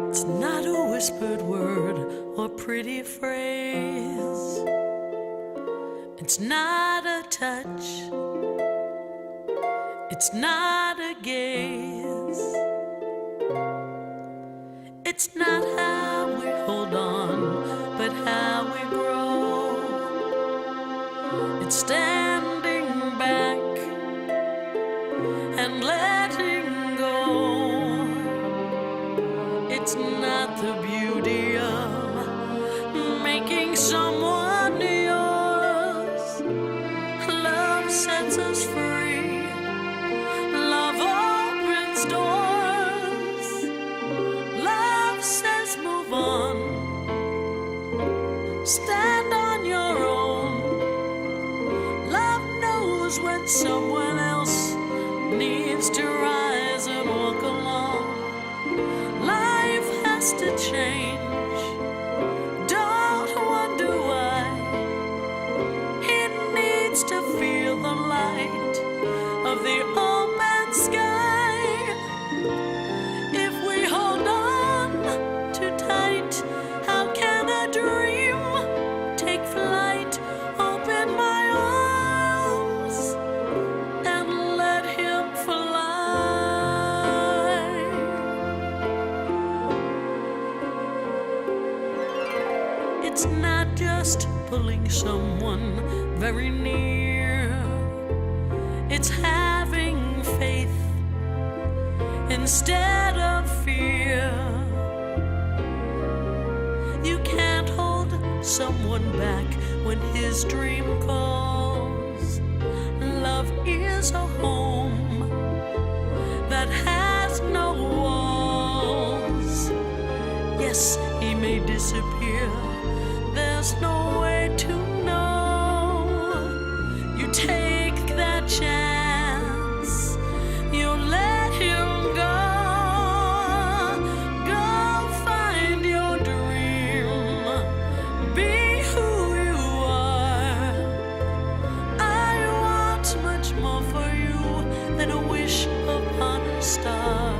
It's not a whispered word or pretty phrase. It's not a touch. It's not a gaze. It's not how we hold on, but how we grow. It's standing back and letting go. It's not the beauty of making someone yours. Love sets us free. Love opens doors. Love says move on. Stand on your own. Love knows when someone else needs to rise and walk along. Life has to change. Don't wonder why. It needs to feel the light of the open sky. If we hold on too tight, how can a dream take flight? Open my arms and let him fly. It's not just pulling someone very near. It's having faith instead of fear. You can't hold someone back when his dream calls. Love is a home that has no walls. Yes, he may disappear. There's no way to know. You take that chance. You let him go. Go find your dream. Be who you are. I want much more for you than a wish upon a star.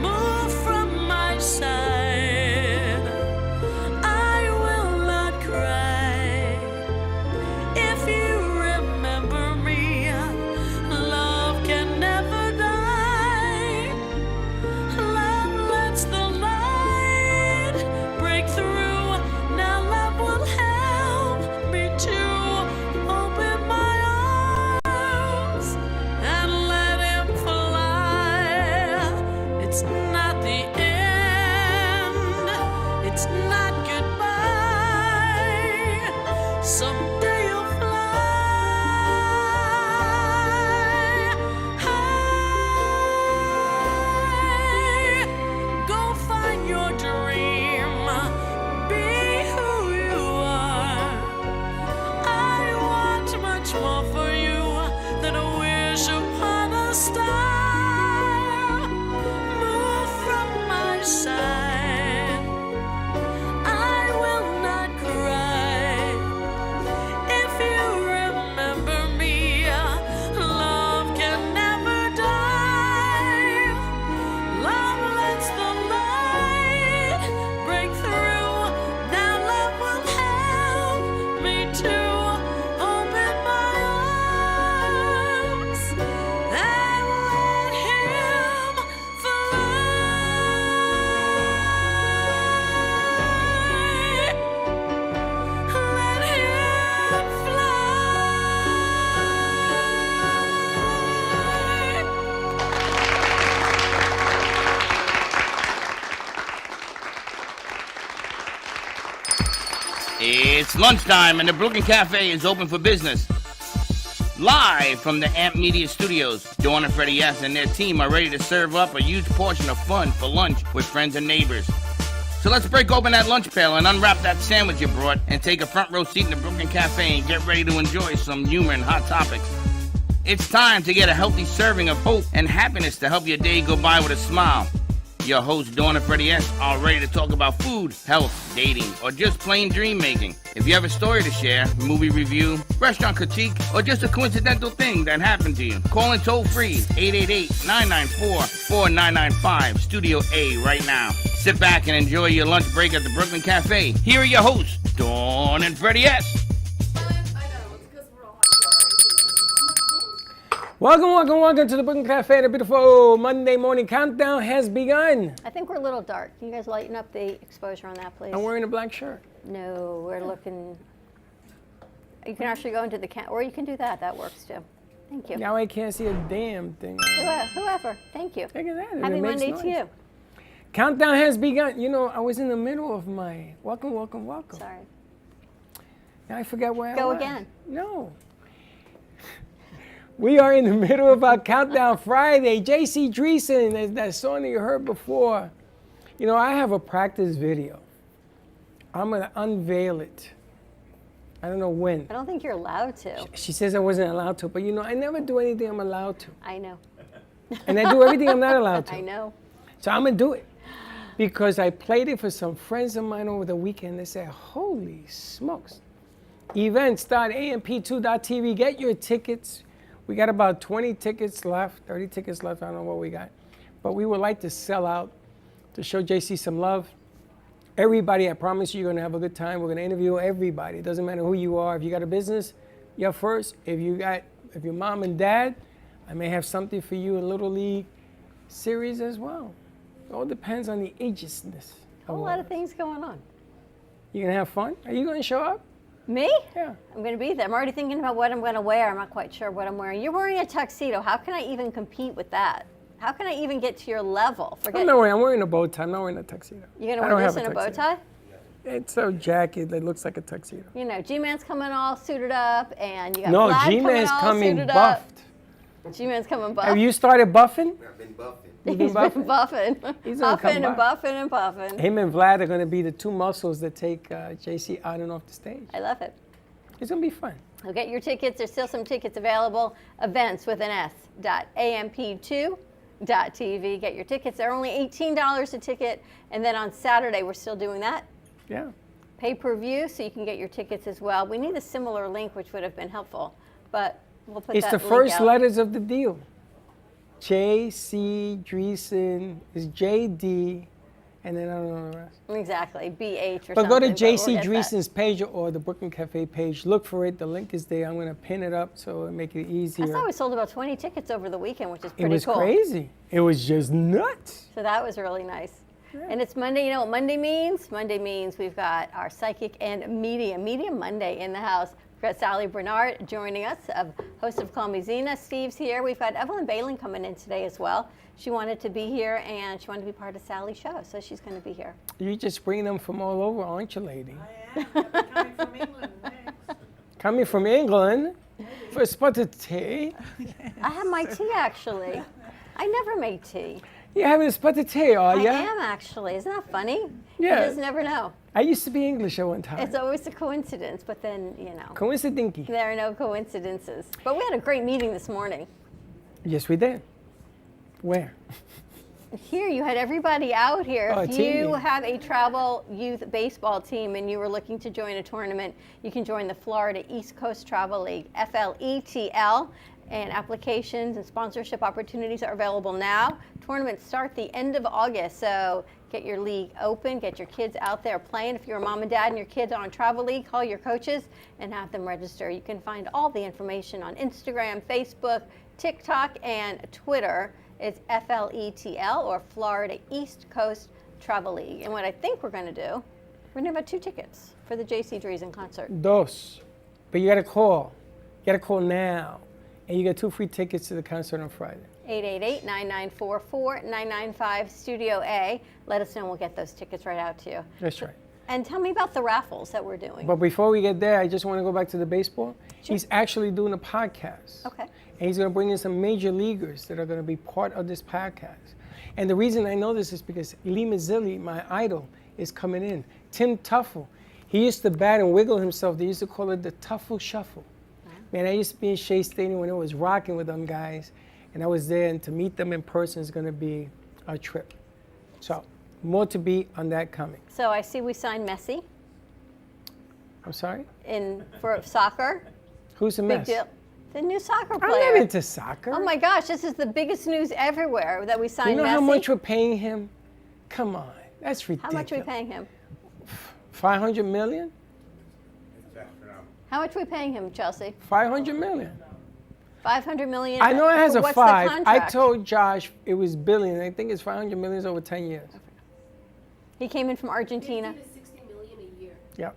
Move from my side. I will not cry. If you remember me, love can never die. Love lets the light break through. Now love will help me to open my arms and let him fly. It's not the end. It's not goodbye. Someday you'll fly high. Go find your dream. Be who you are. I want much more for you than a wish upon a star. Move from my side. I will not cry. If you remember me, love can never die. Love lets the light break through. Now love will help me to open my arms and let him fly. Let him fly. It's lunchtime and the Brooklyn Cafe is open for business. Live from the Amp Media Studios, Dawn and Freddie S. and their team are ready to serve up a huge portion of fun for lunch with friends and neighbors. So let's break open that lunch pail and unwrap that sandwich you brought and take a front row seat in the Brooklyn Cafe and get ready to enjoy some humor and hot topics. It's time to get a healthy serving of hope and happiness to help your day go by with a smile. Your hosts, Dawn and Freddie S., are ready to talk about food, health, dating, or just plain dream making. If you have a story to share, movie review, restaurant critique, or just a coincidental thing that happened to you, call in toll free 888-994-4995, Studio A right now. Sit back and enjoy your lunch break at the Brooklyn Cafe. Here are your hosts, Dawn and Freddie S. Welcome to the Brooklyn Cafe. The beautiful Monday morning countdown has begun. I think we're a little dark. Can you guys lighten up the exposure on that, please? I'm wearing a black shirt. No, we're looking. You can actually go into the or you can do that. That works too. Thank you. Now I can't see a damn thing. Whoever. Thank you. Look at that. Happy Monday to you. Countdown has begun. You know, I was in the middle of my welcome. Sorry. Now I forgot where I was. Go again. No. We are in the middle of our Countdown Friday. JC Dreesen, that song that you heard before. You know, I have a practice video. I'm going to unveil it. I don't know when. I don't think you're allowed to. She says I wasn't allowed to, but you know, I never do anything I'm allowed to. I know. And I do everything I'm not allowed to. I know. So I'm going to do it. Because I played it for some friends of mine over the weekend. They said, holy smokes. Events.amp2.tv. Get your tickets. We got about 20 tickets left, 30 tickets left. I don't know what we got. But we would like to sell out to show JC some love. Everybody, I promise you, you're going to have a good time. We're going to interview everybody. It doesn't matter who you are. If you got a business, you're first. If you're mom and dad, I may have something for you, a Little League series as well. It all depends on the ageisness. A whole lot of things going on. You going to have fun? Are you going to show up? Me? Yeah. I'm going to be there. I'm already thinking about what I'm going to wear. I'm not quite sure what I'm wearing. You're wearing a tuxedo. How can I even compete with that? How can I even get to your level? I'm wearing a bow tie. I'm not wearing a tuxedo. You're going to wear this in a bow tie? It's a jacket that looks like a tuxedo. You know, G-Man's coming all suited up, and you got Vlad G-Man's coming suited buffed. Up. G-Man's coming buffed. Have you started buffing? I've been buffing. He's been buffing. He's Huffing and buffing and puffing. Him and Vlad are going to be the two muscles that take JC out and off the stage. I love it. It's going to be fun. So get your tickets. There's still some tickets available. Events with an S.amp2.tv. Get your tickets. They're only $18 a ticket. And then on Saturday, we're still doing that. Yeah. Pay-per-view, so you can get your tickets as well. We need a similar link, which would have been helpful. But we'll put it's that the link first out. letters of the deal. J.C. Dreesen is J.D. And then I don't know the rest. Exactly, BH or but something. go to J.C. we'll Dreesen's page or the Brooklyn Cafe page. Look for it. The link is there. I'm going to pin it up so it'll make it easier. I saw we sold about 20 tickets over the weekend, which is pretty cool. It was crazy. It was just nuts. So that was really nice. Yeah. And it's Monday. You know what Monday means? Monday means we've got our Psychic and Medium Monday in the house. We've got Sally Bernard joining us, host of Call Me Zena. Steve's here. We've got Evelyn Balin coming in today as well. She wanted to be here, and she wanted to be part of Sally's show, so she's going to be here. You're just bringing them from all over, aren't you, lady? I am. Coming from England next. Coming from England for a spot of tea. I have my tea, actually. I never make tea. You're having a spot of tea, are you? I am, actually. Isn't that funny? Yeah. You just never know. I used to be English at one time. It's always a coincidence, but then, you know. Coincidinky. There are no coincidences. But we had a great meeting this morning. Yes, we did. Where? Here, you had everybody out here. Oh, If you have a travel youth baseball team and you were looking to join a tournament, you can join the Florida East Coast Travel League, FLETL, and applications and sponsorship opportunities are available now. Tournaments start the end of August, so get your league open, get your kids out there playing. If you're a mom and dad and your kids are on Travel League, call your coaches and have them register. You can find all the information on Instagram, Facebook, TikTok, and Twitter. It's FLETL, or Florida East Coast Travel League. And what I think we're going to do, we're going to have 2 tickets for the JC Dreesen concert. Dos. But you got to call. You got to call now. And you get 2 free tickets to the concert on Friday. 888-9944-995 Studio A. Let us know and we'll get those tickets right out to you. That's right. And tell me about the raffles that we're doing. But before we get there, I just want to go back to the baseball. Sure. He's actually doing a podcast. Okay. And he's going to bring in some major leaguers that are going to be part of this podcast. And the reason I know this is because Lee Mazzilli, my idol, is coming in. Tim Tuffle. He used to bat and wiggle himself. They used to call it the Tuffle Shuffle. Man, I used to be in Shea Stadium when it was rocking with them guys, and I was there, and to meet them in person is going to be a trip. So more to be on that coming. So I see we signed Messi I'm sorry? for soccer. Who's the Big mess? deal. The new soccer I'm player. not into soccer. Oh my gosh, this is the biggest news everywhere that we signed You know Messi. how much we're paying him? Come on, that's How ridiculous. much are we paying him? 500 million? How much are we paying him, Chelsea? 500 million. 500 million. I know it has a What's 5. The I contract? told Josh it was billion. I think it's 500 million over 10 years. He came in from Argentina. 50 to 60 million a year. Yep.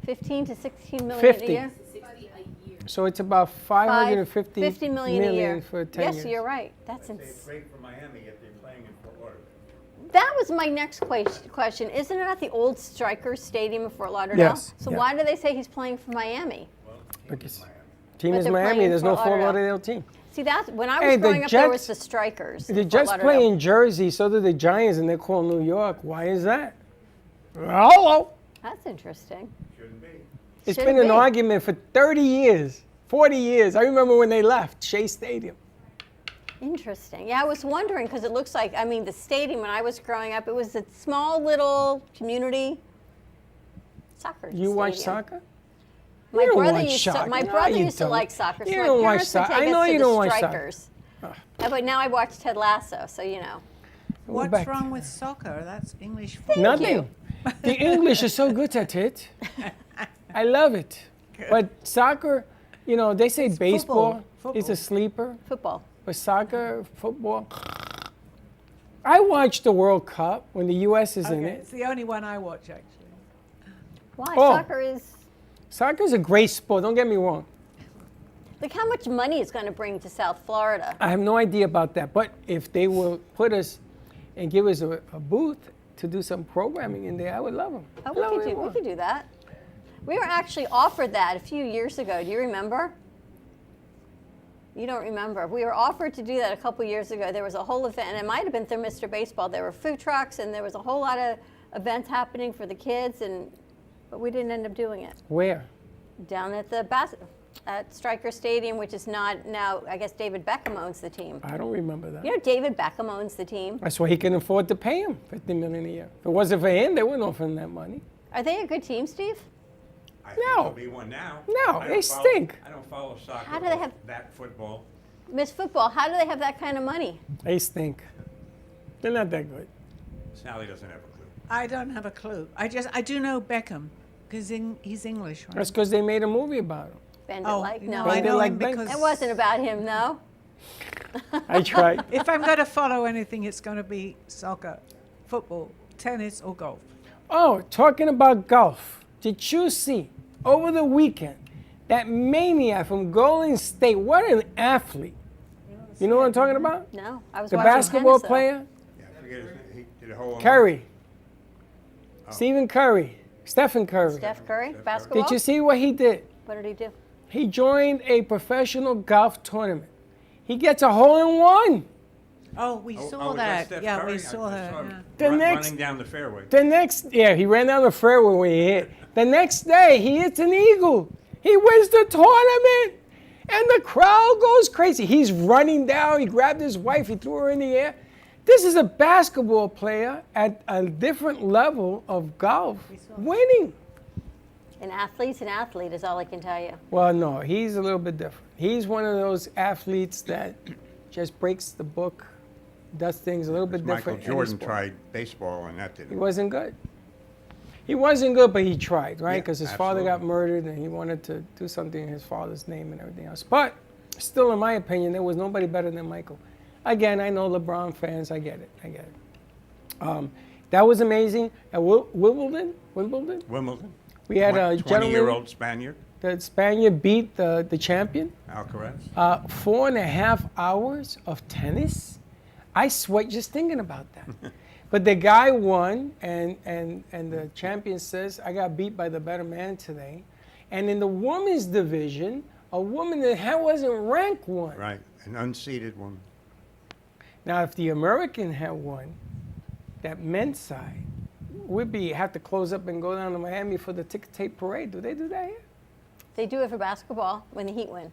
15 to 16 million 50. a year. 60 a year. So it's about 550 50 million a year for 10 yes, years. you're right. That's It's insane. great for Miami if they're playing in Fort Lauderdale. That was my next question. Isn't it at the old Strikers Stadium in Fort Lauderdale? Yes, So yeah. why do they say he's playing for Miami? Well, the team Because is Miami. team But is they're Miami. playing There's no Fort Fort Lauderdale. Lauderdale team. See, that's when I was Hey, the growing up, there was Jets- the Strikers. The in Fort Jets Lauderdale. play in Jersey, so do the Giants, and they're called New York. Why is that? Hello. That's interesting. Shouldn't be. It's Shouldn't been an be. argument for 30 years, 40 years. I remember when they left Shea Stadium. Interesting. Yeah, I was wondering because it looks like, I mean, the stadium when I was growing up, it was a small little community soccer You watch stadium. soccer? My You don't brother watch used soccer. to. My No, brother you used to don't. like soccer. So You my don't watch parents would soccer. take I know us to you the don't watch soccer. Strikers. But now I watch Ted Lasso, so you know. Go What's back. wrong with soccer? That's English football. Nothing. The English is so good at it. I love it. But soccer, you know, they say baseball football. is a sleeper, Football. but soccer, football. I watch the World Cup when the U.S. is in Okay, it. it's the only one I watch actually. Why? Oh. Soccer is. Soccer is a great sport. Don't get me wrong. Look how much money it's going to bring to South Florida. I have no idea about that. But if they will put us and give us a booth to do some programming in there, I would love them. Oh, we could do that. We were actually offered that a few years ago. Do you remember? You don't remember. We were offered to do that a couple years ago. There was a whole event, and it might have been through Mr. Baseball. There were food trucks, and there was a whole lot of events happening for the kids, but we didn't end up doing it. Where? Down at the at Stryker Stadium, which is not now. I guess David Beckham owns the team. I don't remember that. You know, David Beckham owns the team. That's why he can afford to pay him $50 million a year. If it wasn't for him, they wouldn't offer him that money. Are they a good team, Steve? I think No. there'll be one now. No, I they don't follow- stink. I don't follow soccer. How do they or have- that football? Miss Football, how do they have that kind of money? They stink. They're not that good. Sally doesn't have a clue. I don't have a clue. I do know Beckham because he's English, right? That's because they made a movie about him. Bend it Oh, like you no. know, I Bend it know like him Beckham. because It wasn't about him, no. I tried. if I'm going to follow anything, it's going to be soccer, football, tennis, or golf. Oh, talking about golf. Did you see over the weekend that maniac from Golden State? What an athlete. You know what I'm talking about? No, I was The watching basketball tennis, though. player? Yeah, I forget his name. He did a whole. Curry. Stephen Curry. Stephen Curry. Steph Curry, Curry. basketball. Did you see what he did? What did he do? He joined a professional golf tournament. He gets a hole-in-one. Oh, we Oh, saw was that. Steph Yeah, Curry? we saw I that. saw him Yeah. The next- running down the fairway. Yeah, he ran down the fairway when he hit. The next day, he hits an eagle. He wins the tournament. And the crowd goes crazy. He's running down. He grabbed his wife. He threw her in the air. This is a basketball player at a different level of golf, winning. An athlete's an athlete is all I can tell you. Well, no, he's a little bit different. He's one of those athletes that just breaks the book, does things a little bit Michael different. in his Jordan sport. tried baseball and that He didn't. wasn't good. He wasn't good, but he tried, right? Yeah, Because his father got absolutely. murdered and he wanted to do something in his father's name and everything else. But still, in my opinion, there was nobody better than Michael. Again, I know LeBron fans. I get it. That was amazing. At Wimbledon, Wimbledon. we had a 20-year-old gentleman, Spaniard, the Spaniard beat the champion. Alcaraz. 4.5 hours of tennis. I sweat just thinking about that. But the guy won, and the champion says, I got beat by the better man today. And in the women's division, a woman that wasn't ranked won. Right, an unseeded woman. Now, if the American had won, that men's side, we'd have to close up and go down to Miami for the ticker tape parade. Do they do that here? They do it for basketball when the Heat win.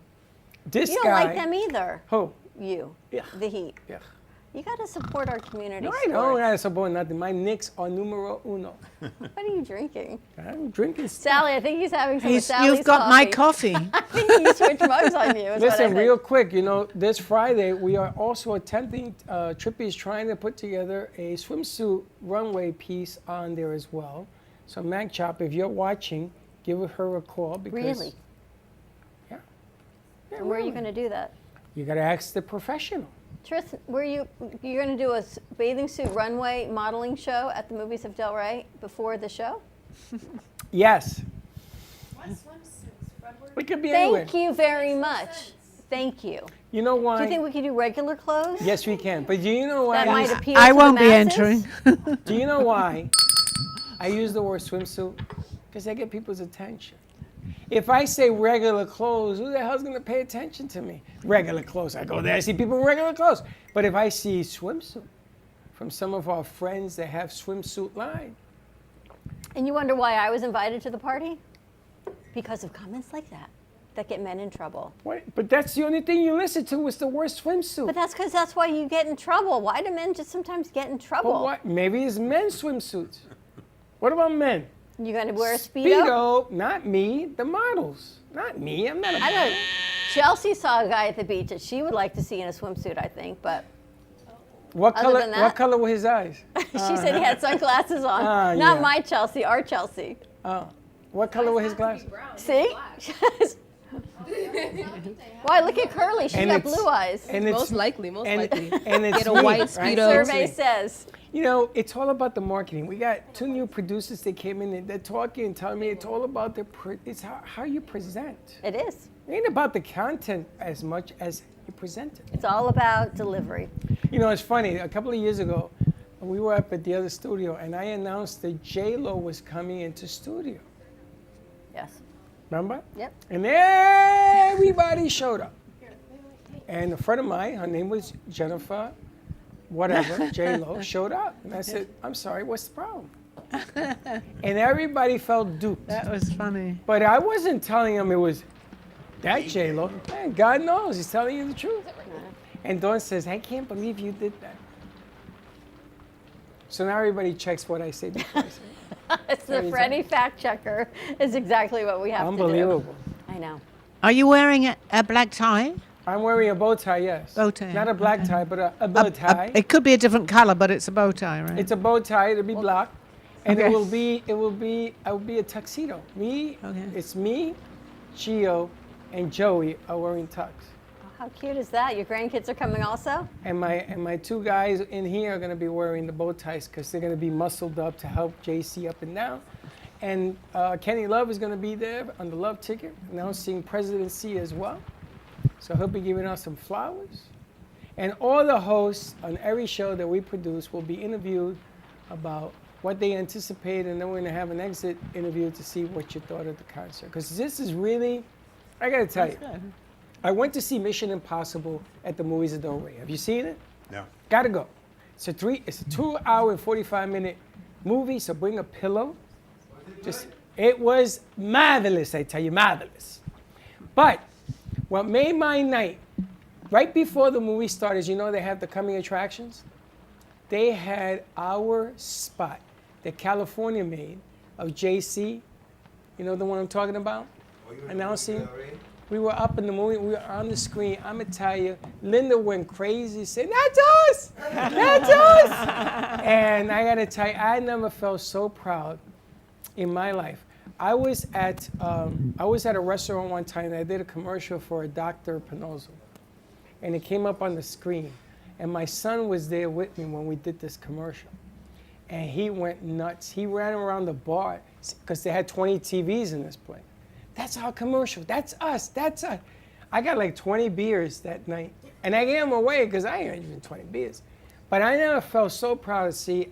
This You don't guy. like them either. Who? You. Yeah. The Heat. Yeah. You got to support our community. No, I don't gotta support nothing. My Knicks are numero uno. What are you drinking? I'm drinking. Sally, I think he's having some of Sally's You've got my coffee. I think he switched mugs on you. Is what I Listen, think. real quick, this Friday we are also attempting, Trippy is trying to put together a swimsuit runway piece on there as well. So Mac Chop, if you're watching, give her a call because. Really? Yeah. And where are you going to do that? You gotta ask the professional. Tristan, you're going to do a bathing suit runway modeling show at the Movies of Del Rey before the show? Yes. What swimsuits? We could be anywhere. Thank you very much. Thank you. You know why? Do you think we could do regular clothes? Yes, we can. But do you know why? That might appeal I to won't the be masses? entering. Do you know why I use the word swimsuit? Because I get people's attention. If I say regular clothes, who the hell's going to pay attention to me? Regular clothes. I go there, I see people in regular clothes. But if I see swimsuit from some of our friends that have swimsuit line, And you wonder why I was invited to the party? Because of comments like that get men in trouble. what? But that's the only thing you listen to is the word swimsuit. But that's because that's why you get in trouble. Why do men just sometimes get in trouble? But what? Maybe it's men's swimsuits. What about men? You going to wear a Speedo? Speedo, not me, the models. Not me, I'm not a I know. Chelsea saw a guy at the beach that she would like to see in a swimsuit, I think, but What Other color? than that- What color were his eyes? she said he had sunglasses on. Not yeah. my Chelsea, our Chelsea. What color were his glasses? See? Why, look at Curly. She's And got it's- blue eyes. And it's Most likely. and it's Get a me, white right? Speedo. Survey says. It's all about the marketing. We got 2 new producers that came in and they're talking and telling me it's all about it's how you present. It is. It ain't about the content as much as you present it. It's all about delivery. It's funny. A couple of years ago, we were up at the other studio and I announced that J-Lo was coming into studio. Yes. Remember? Yep. And everybody showed up. And a friend of mine, her name was Jennifer, whatever, J-Lo, showed up. And I said, I'm sorry, what's the problem? And everybody felt duped. That was funny. But I wasn't telling them it was that J-Lo. Man, God knows, he's telling you the truth. And Dawn says, I can't believe you did that. So now everybody checks what I say before I say it. It's the Freddie fact checker is exactly what we have Unbelievable. to do. I know. Are you wearing a black tie? I'm wearing a bow tie, yes. Bow tie, Not a black okay. tie, but a bow tie. It could be a different color, but it's a bow tie, right? It's a bow tie. It'll be black, and Okay. it will be a tuxedo. Okay. It's me, Gio, and Joey are wearing tux, How cute is that? Your grandkids are coming also? and my 2 guys in here are gonna be wearing the bow ties because they're gonna be muscled up to help JC up and down, and Kenny Love is gonna be there on the Love ticket announcing presidency as well, so he'll be giving us some flowers, and all the hosts on every show that we produce will be interviewed about what they anticipate, and then we're gonna have an exit interview to see what you thought of the concert. Because this is really, I gotta tell you, I went to see Mission Impossible at the Movies of Del Rey. Have you seen it? No. Gotta go. It's a 2-hour and 45-minute movie, so bring a pillow. It was marvelous, I tell you, marvelous. But what made my night, right before the movie started, they have the coming attractions? They had our spot that California made of JC. You know the one I'm talking about? Announcing. We were up in the movie, we were on the screen. I'm gonna tell you, Linda went crazy, said, "That's us! That's us!" And I gotta tell you, I never felt so proud in my life. I was at a restaurant one time and I did a commercial for a Dr. Pinozo. And it came up on the screen. And my son was there with me when we did this commercial. And he went nuts. He ran around the bar because they had 20 TVs in this place. That's our commercial. That's us. That's us. I got like 20 beers that night. And I gave them away because I ain't even 20 beers. But I never felt so proud to see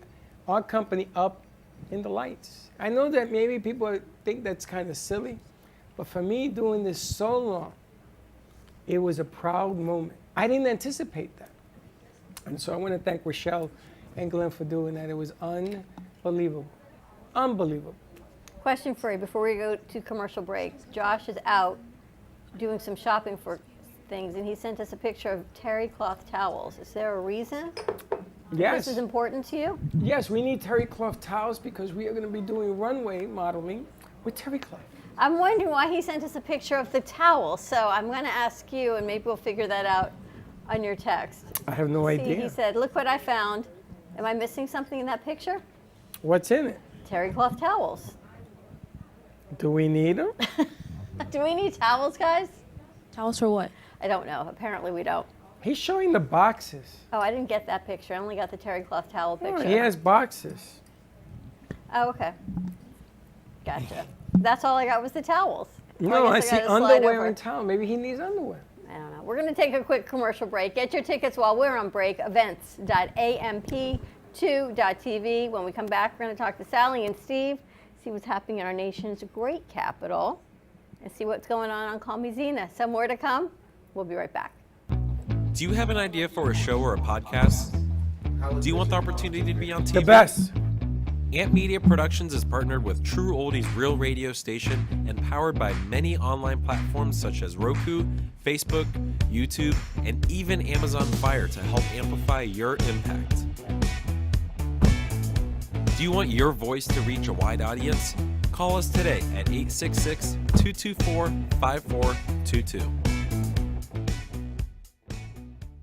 our company up in the lights. I know that maybe people think that's kind of silly, but for me doing this so long, it was a proud moment. I didn't anticipate that. And so I want to thank Rochelle and Glenn for doing that. It was unbelievable. Unbelievable. Question for you before we go to commercial break. Josh is out doing some shopping for things, and he sent us a picture of terry cloth towels. Is there a reason Yes. this is important to you? Yes, we need terry cloth towels because we are going to be doing runway modeling with terry cloth. I'm wondering why he sent us a picture of the towel, so I'm going to ask you, and maybe we'll figure that out on your text. I have no See, idea. he said, look what I found. Am I missing something in that picture? What's in it? Terry cloth towels. Do we need them? Do we need towels, guys? Towels for what? I don't know. Apparently we don't. He's showing the boxes. Oh, I didn't get that picture. I only got the terry cloth towel Oh, picture. he has boxes. Oh, okay. Gotcha. That's all I got was the towels. No, I guess see gotta slide underwear over. in town. Maybe he needs underwear. I don't know. We're going to take a quick commercial break. Get your tickets while we're on break. Events.amp2.tv. When we come back, we're going to talk to Sally and Steve, see what's happening in our nation's great capital, and see what's going on Call Me Zena. Some more to come. We'll be right back. Do you have an idea for a show or a podcast? Do you want the opportunity to be on TV? The best. Amp Media Productions is partnered with True Oldies Real Radio Station and powered by many online platforms such as Roku, Facebook, YouTube, and even Amazon Fire to help amplify your impact. Do you want your voice to reach a wide audience? Call us today at 866-224-5422.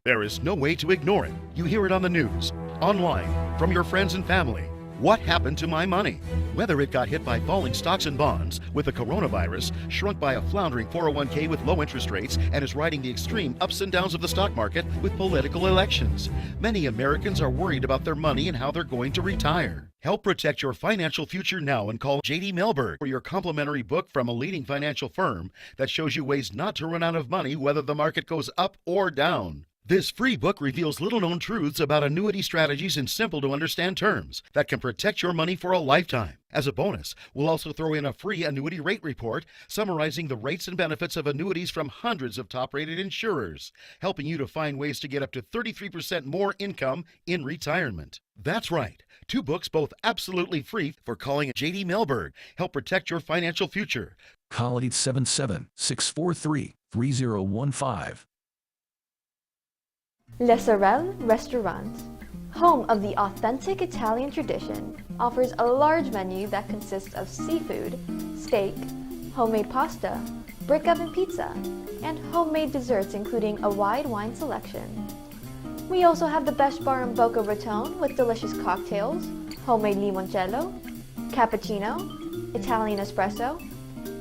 There is no way to ignore it. You hear it on the news, online, from your friends and family. What happened to my money? Whether it got hit by falling stocks and bonds, with the coronavirus, shrunk by a floundering 401k with low interest rates, and is riding the extreme ups and downs of the stock market with political elections. Many Americans are worried about their money and how they're going to retire. Help protect your financial future now and call J.D. Melberg for your complimentary book from a leading financial firm that shows you ways not to run out of money whether the market goes up or down. This free book reveals little-known truths about annuity strategies in simple-to-understand terms that can protect your money for a lifetime. As a bonus, we'll also throw in a free annuity rate report summarizing the rates and benefits of annuities from hundreds of top-rated insurers, helping you to find ways to get up to 33% more income in retirement. That's right. 2 books, both absolutely free, for calling J.D. Melberg. Help protect your financial future. Call 877-643-3015. Le Sorel Restaurant, home of the authentic Italian tradition, offers a large menu that consists of seafood, steak, homemade pasta, brick oven pizza, and homemade desserts including a wide wine selection. We also have the best bar in Boca Raton with delicious cocktails, homemade limoncello, cappuccino, Italian espresso,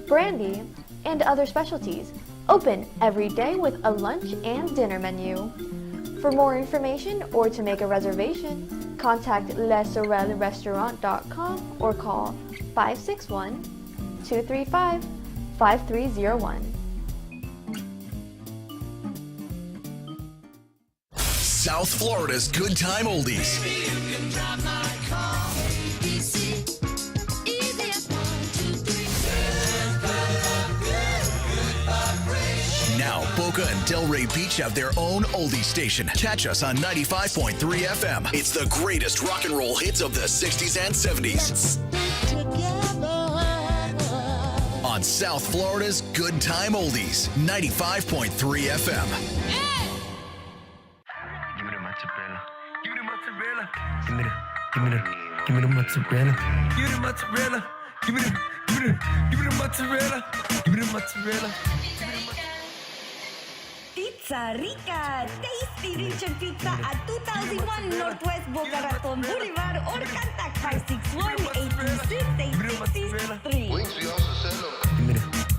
brandy, and other specialties, open every day with a lunch and dinner menu. For more information or to make a reservation, contact lesorelrestaurant.com or call 561-235-5301. South Florida's Good Time Oldies. Now, Boca and Delray Beach have their own oldie station. Catch us on 95.3 FM. It's the greatest rock and roll hits of the 60s and 70s. On South Florida's Good Time Oldies, 95.3 FM. Give me the mozzarella. Give me the mozzarella. Give me the mozzarella. Give me the mozzarella. Give me the mozzarella. Give me the mozzarella. Pizza Rica, tasty rich and pizza at 2001 Northwest Boca Raton Boulevard or contact 561-826-8663. Give me the mozzarella.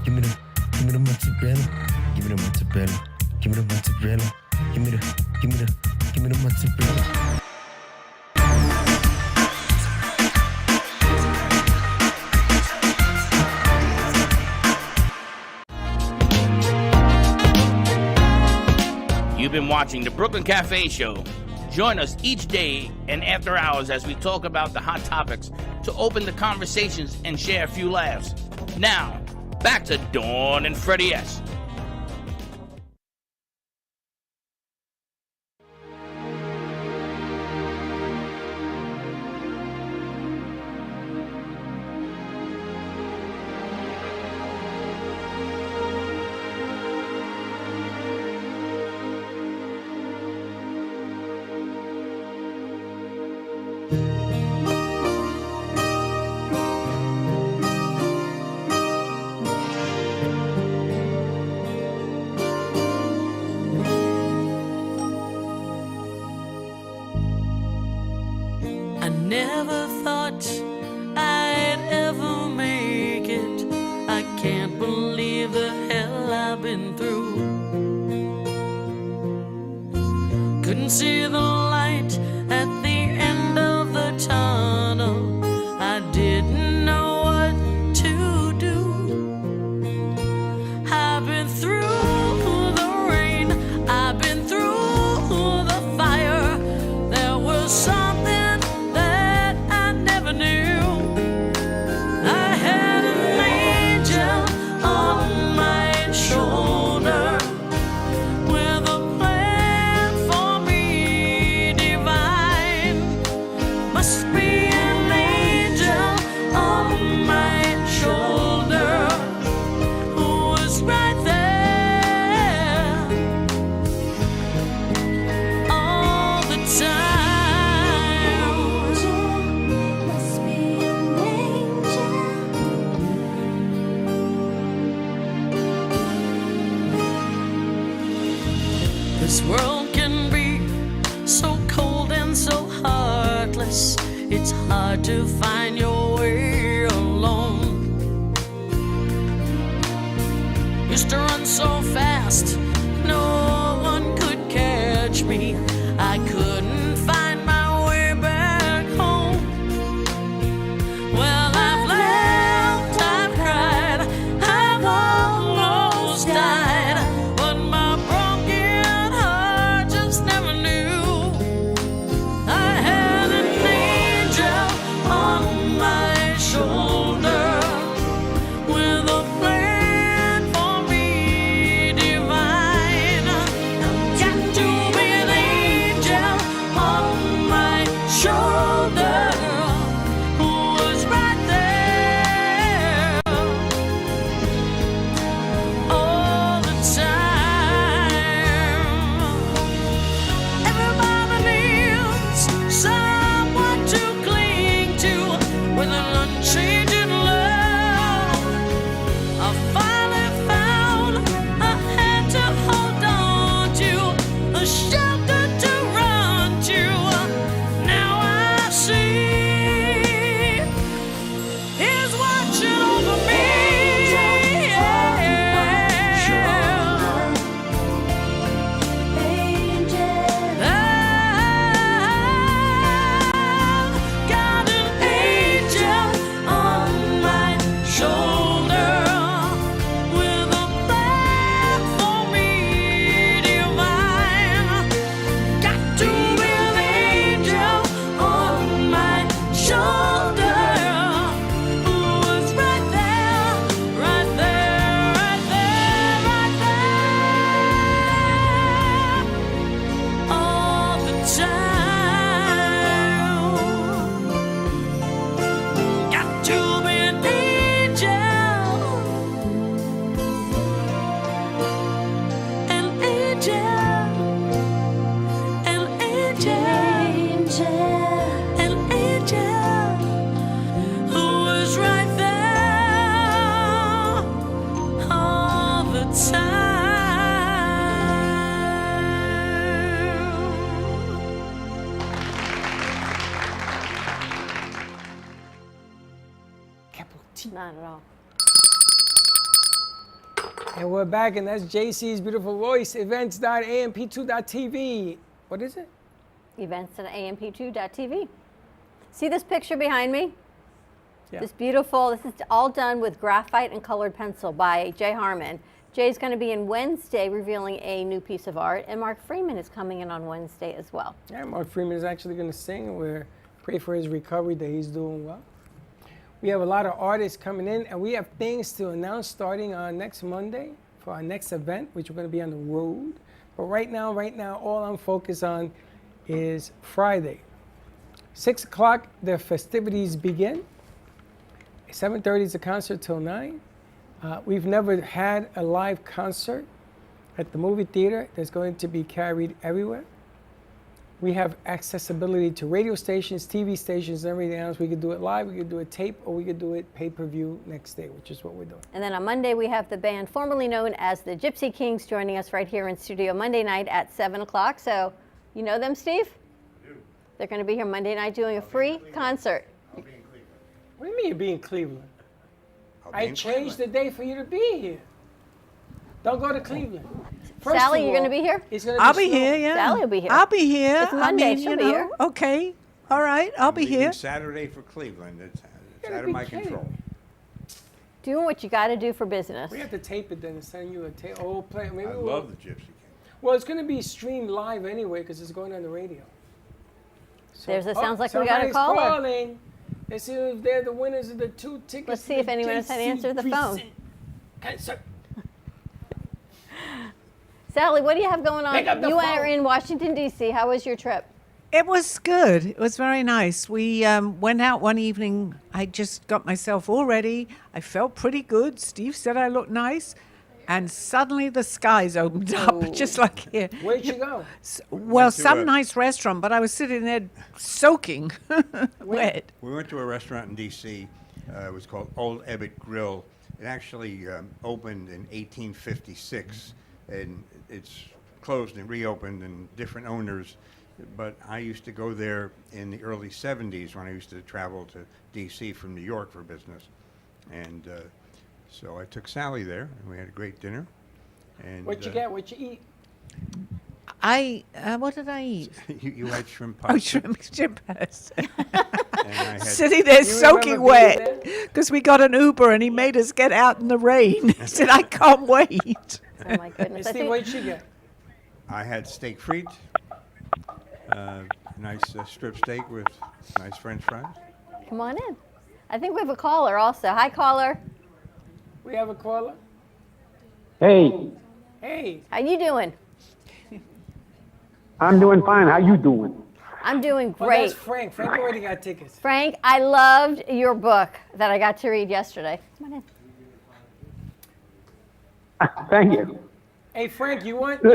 Give me the mozzarella. Give me the mozzarella. Give me the mozzarella. You've been watching the Brooklyn Cafe Show. Join us each day and after hours as we talk about the hot topics to open the conversations and share a few laughs. Now, back to Dawn and Freddie S. I never thought I'd ever make it. I can't believe the hell I've been through. Couldn't see the light at the end of the tunnel. I didn't know what to do. I've been through the rain, I've been through the fire. There was something that I never knew. I had an angel on my shoulder with a plan for me divine. Must be an angel on my shoulder who was right there all the time. Must be an angel. This world can be so cold and so heartless. It's hard to find your way alone. Used to run so fast, no one could catch me. I couldn't find my way back home. Well, I've laughed, I've cried, I've almost died, but my broken heart just never knew. I had an angel on my shoulder with a plan for me divine. Got to be an angel on my shoulder who was right there all the time. Everybody needs someone to cling to with an unchanging love. I finally found a hand to hold on to, a shelter to run to. Now I see He's watching over me. I've got an angel on my shoulder with a plan for me divine. Got to be an angel on my shoulder who was right there, right there, right there, right there all the time. Got to be an angel, an angel, an angel, an angel who was right there all the time. Capital T. Not at all. And we're back, and that's JC's beautiful voice. Events.amp2.tv. What is it? Events at amp2.tv. See this picture behind me? Yeah. This beautiful, this is all done with graphite and colored pencil by Jay Harmon. Jay's going to be in Wednesday revealing a new piece of art, and Mark Freeman is coming in on Wednesday as well. Yeah, Mark Freeman is actually going to sing, and we're pray for his recovery that he's doing well. We have a lot of artists coming in, and we have things to announce starting on next Monday for our next event, which we're going to be on the road. But right now, all I'm focused on is Friday. 6 o'clock, the festivities begin. 7:30 is the concert till 9. We've never had a live concert at the movie theater that's going to be carried everywhere. We have accessibility to radio stations, TV stations, and everything else. We could do it live, we could do it tape, or we could do it pay-per-view next day, which is what we're doing. And then on Monday, we have the band formerly known as the Gypsy Kings joining us right here in studio Monday night at 7 o'clock. So, you know them, Steve? I do. They're going to be here Monday night doing a free concert. I'll be in Cleveland. What do you mean you'll be in Cleveland? I'll be I in changed the Cleveland. day for you to be here. Don't go to Cleveland. First Sally, of you're going to all, be here? It's gonna I'll be snow- here, yeah. Sally will be here. I'll be here. It's Monday, I mean, she'll you be know, here. okay. All right, I'll be Leaving here. Saturday for Cleveland. It's gotta out of be my kidding control. me. Doing what you got to do for business. We have to tape it then and send you a tape. Oh, play. Maybe I we'll, love the Gypsy King. Well, it's going to be streamed live anyway because it's going on the radio. So, Sounds like we got a somebody's caller. calling. Let's see if they're the winners of the 2 tickets. Let's see if anyone has had to answer the phone. Concert. Sally, what do you have going on? Pick up the You are phone. in Washington, D.C. How was your trip? It was good. It was very nice. We went out one evening. I just got myself all ready. I felt pretty good. Steve said I looked nice. And suddenly the skies opened up, just like here. Where'd you go? Well, to some a- nice restaurant, but I was sitting there soaking wet. We went to a restaurant in D.C. It was called Old Ebbitt Grill. It actually opened in 1856, and it's closed and reopened, and different owners. But I used to go there in the early 70s when I used to travel to D.C. from New York for business. And so I took Sally there, and we had a great dinner. And What you get? What you eat? What did I eat? you had shrimp Oh, pasta. shrimp pasta. And I had Sitting there You soaking remember being wet because we got an Uber and he made us get out in the rain. He said, I can't wait. Oh, my goodness. I Steve, think- what did you get? I had steak frites, nice strip steak with nice French fries. Come on in. I think we have a caller also. Hi, caller. We have a caller. Hey, Hey, How you doing? I'm doing fine. How you doing? I'm doing well, great. that's Frank. Frank already got tickets. Frank, I loved your book that I got to read yesterday. Come on in. Thank you. Hey, Frank, you want Go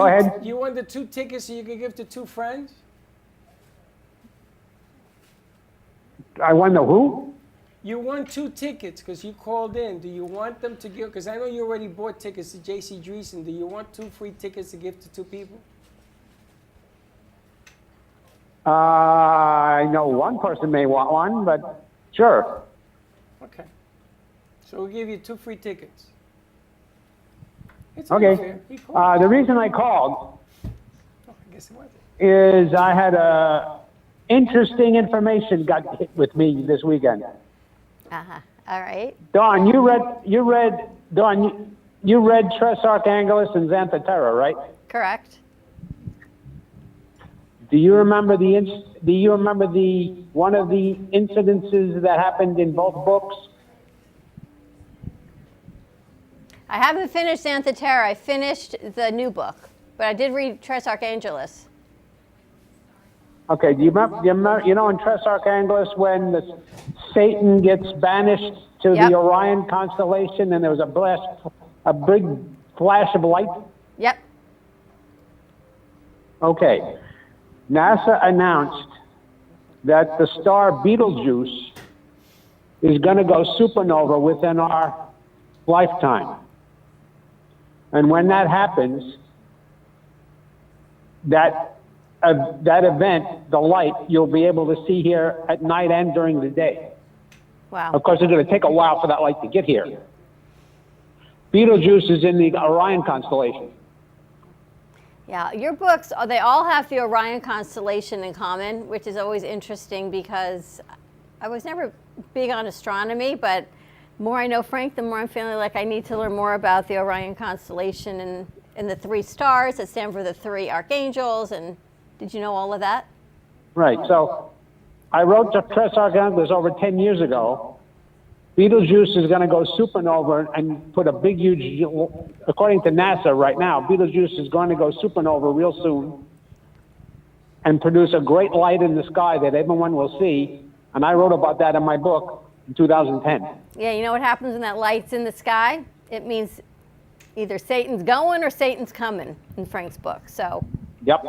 ahead. You want the 2 tickets so you can give to 2 friends? I wonder who? You won 2 tickets because you called in. Do you want them to give? Because I know you already bought tickets to J.C. Dreesen. Do you want 2 free tickets to give to 2 people? I know one person may want one, but sure. Okay. So we'll give you 2 free tickets. It's Okay. unfair. He called. The reason I called Oh, I guess it was. is I had interesting information got hit with me this weekend. Uh-huh. All right. Dawn, you read Tres Archangelis and Xantha Terra, right? Correct. Do you remember the one of the incidences that happened in both books? I haven't finished Xantha Terra. I finished the new book, but I did read Tres Archangelis. Okay, do you remember, in Tres Archangelis when Satan gets banished to Yep. the Orion constellation and there was a big flash of light? Yep. Okay. NASA announced that the star Betelgeuse is going to go supernova within our lifetime. And when that happens, that event, the light, you'll be able to see here at night and during the day. Wow. Of course, it's going to take a while for that light to get here. Betelgeuse is in the Orion constellation. Yeah, your books, they all have the Orion constellation in common, which is always interesting because I was never big on astronomy, but the more I know Frank, the more I'm feeling like I need to learn more about the Orion constellation and the 3 stars that stand for the 3 archangels. And did you know all of that? Right, so I wrote the Tres Archangelis over 10 years ago. Betelgeuse is going to go supernova and put a big, huge, according to NASA right now, Betelgeuse is going to go supernova real soon and produce a great light in the sky that everyone will see. And I wrote about that in my book in 2010. Yeah, you know what happens when that light's in the sky? It means either Satan's going or Satan's coming in Frank's book. So, Yep.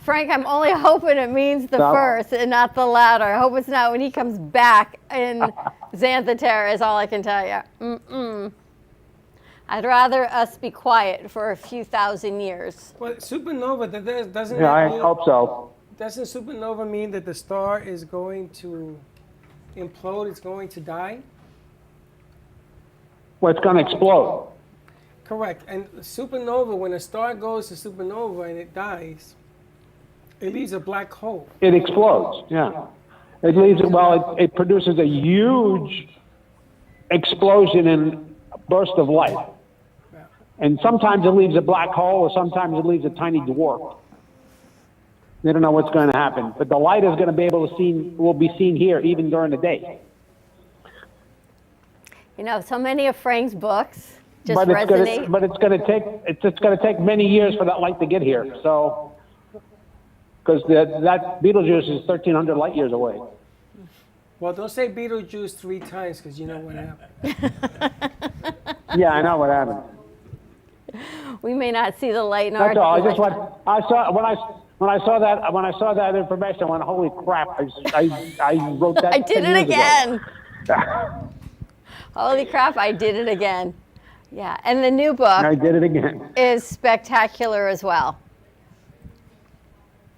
Frank, I'm only hoping it means the So- first and not the latter. I hope it's not when he comes back in Xantha Terra, is all I can tell you. I'd rather us be quiet for a few thousand years. Well, supernova, doesn't Yeah, I that mean, hope so. doesn't supernova mean that the star is going to implode, it's going to die? Well, it's going to explode. Correct. And supernova, when a star goes to supernova and it dies, it leaves a black hole. It explodes, yeah. It leaves, it produces a huge explosion and burst of light. And sometimes it leaves a black hole, or sometimes it leaves a tiny dwarf. They don't know what's going to happen. But the light is going to be able to will be seen here even during the day. You know, so many of Frank's books just But resonate. it's going to take many years for that light to get here. So, because that Beetlejuice is 1,300 light years away. Well, don't say Beetlejuice 3 times because you know what happened. Yeah, I know what happened. We may not see the light in our That's all. I just lifetime. when I saw that information, I went, holy crap! I wrote that. I did 10 it years again. ago. Holy crap, I did it again. Yeah, and the new book I did it again. is spectacular as well.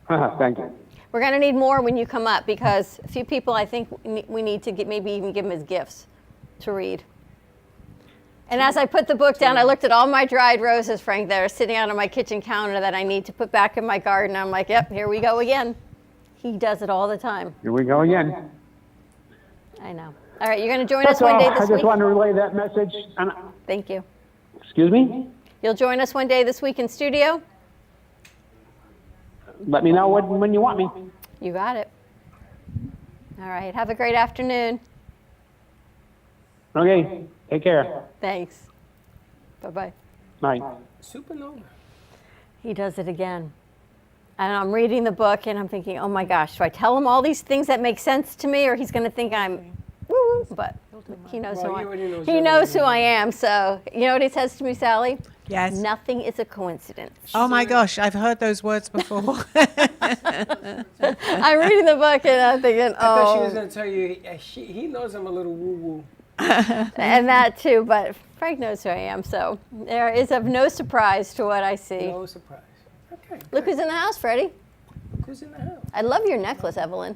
Thank you. We're going to need more when you come up because a few people I think we need to maybe even give them as gifts to read. And as I put the book down, I looked at all my dried roses, Frank, that are sitting out on my kitchen counter that I need to put back in my garden. I'm like, yep, here we go again. He does it all the time. Here we go again. I know. All right, you're going to join That's us one all. day I this just week? wanted to relay that message. And Thank you. excuse me. You'll join us one day this week in studio? Let me know when you want me. You got it. All right, have a great afternoon. Okay. Take care. Thanks. Bye-bye. Bye. Supernova. He does it again. And I'm reading the book and I'm thinking, oh my gosh, do I tell him all these things that make sense to me or he's going to think I'm woo, but he knows Well, who he already knows he knows who I am. So, you know what he says to me, Sally? Yes. Nothing is a coincidence. Oh my gosh, I've heard those words before. I'm reading the book and I'm thinking, I thought she oh, was going to tell you, he knows I'm a little woo-woo. and that too, but Frank knows who I am. So there is of no surprise to what I see. No surprise. Okay. Look who's in the house, Freddie. Look who's in the house. I love your necklace, Evelyn.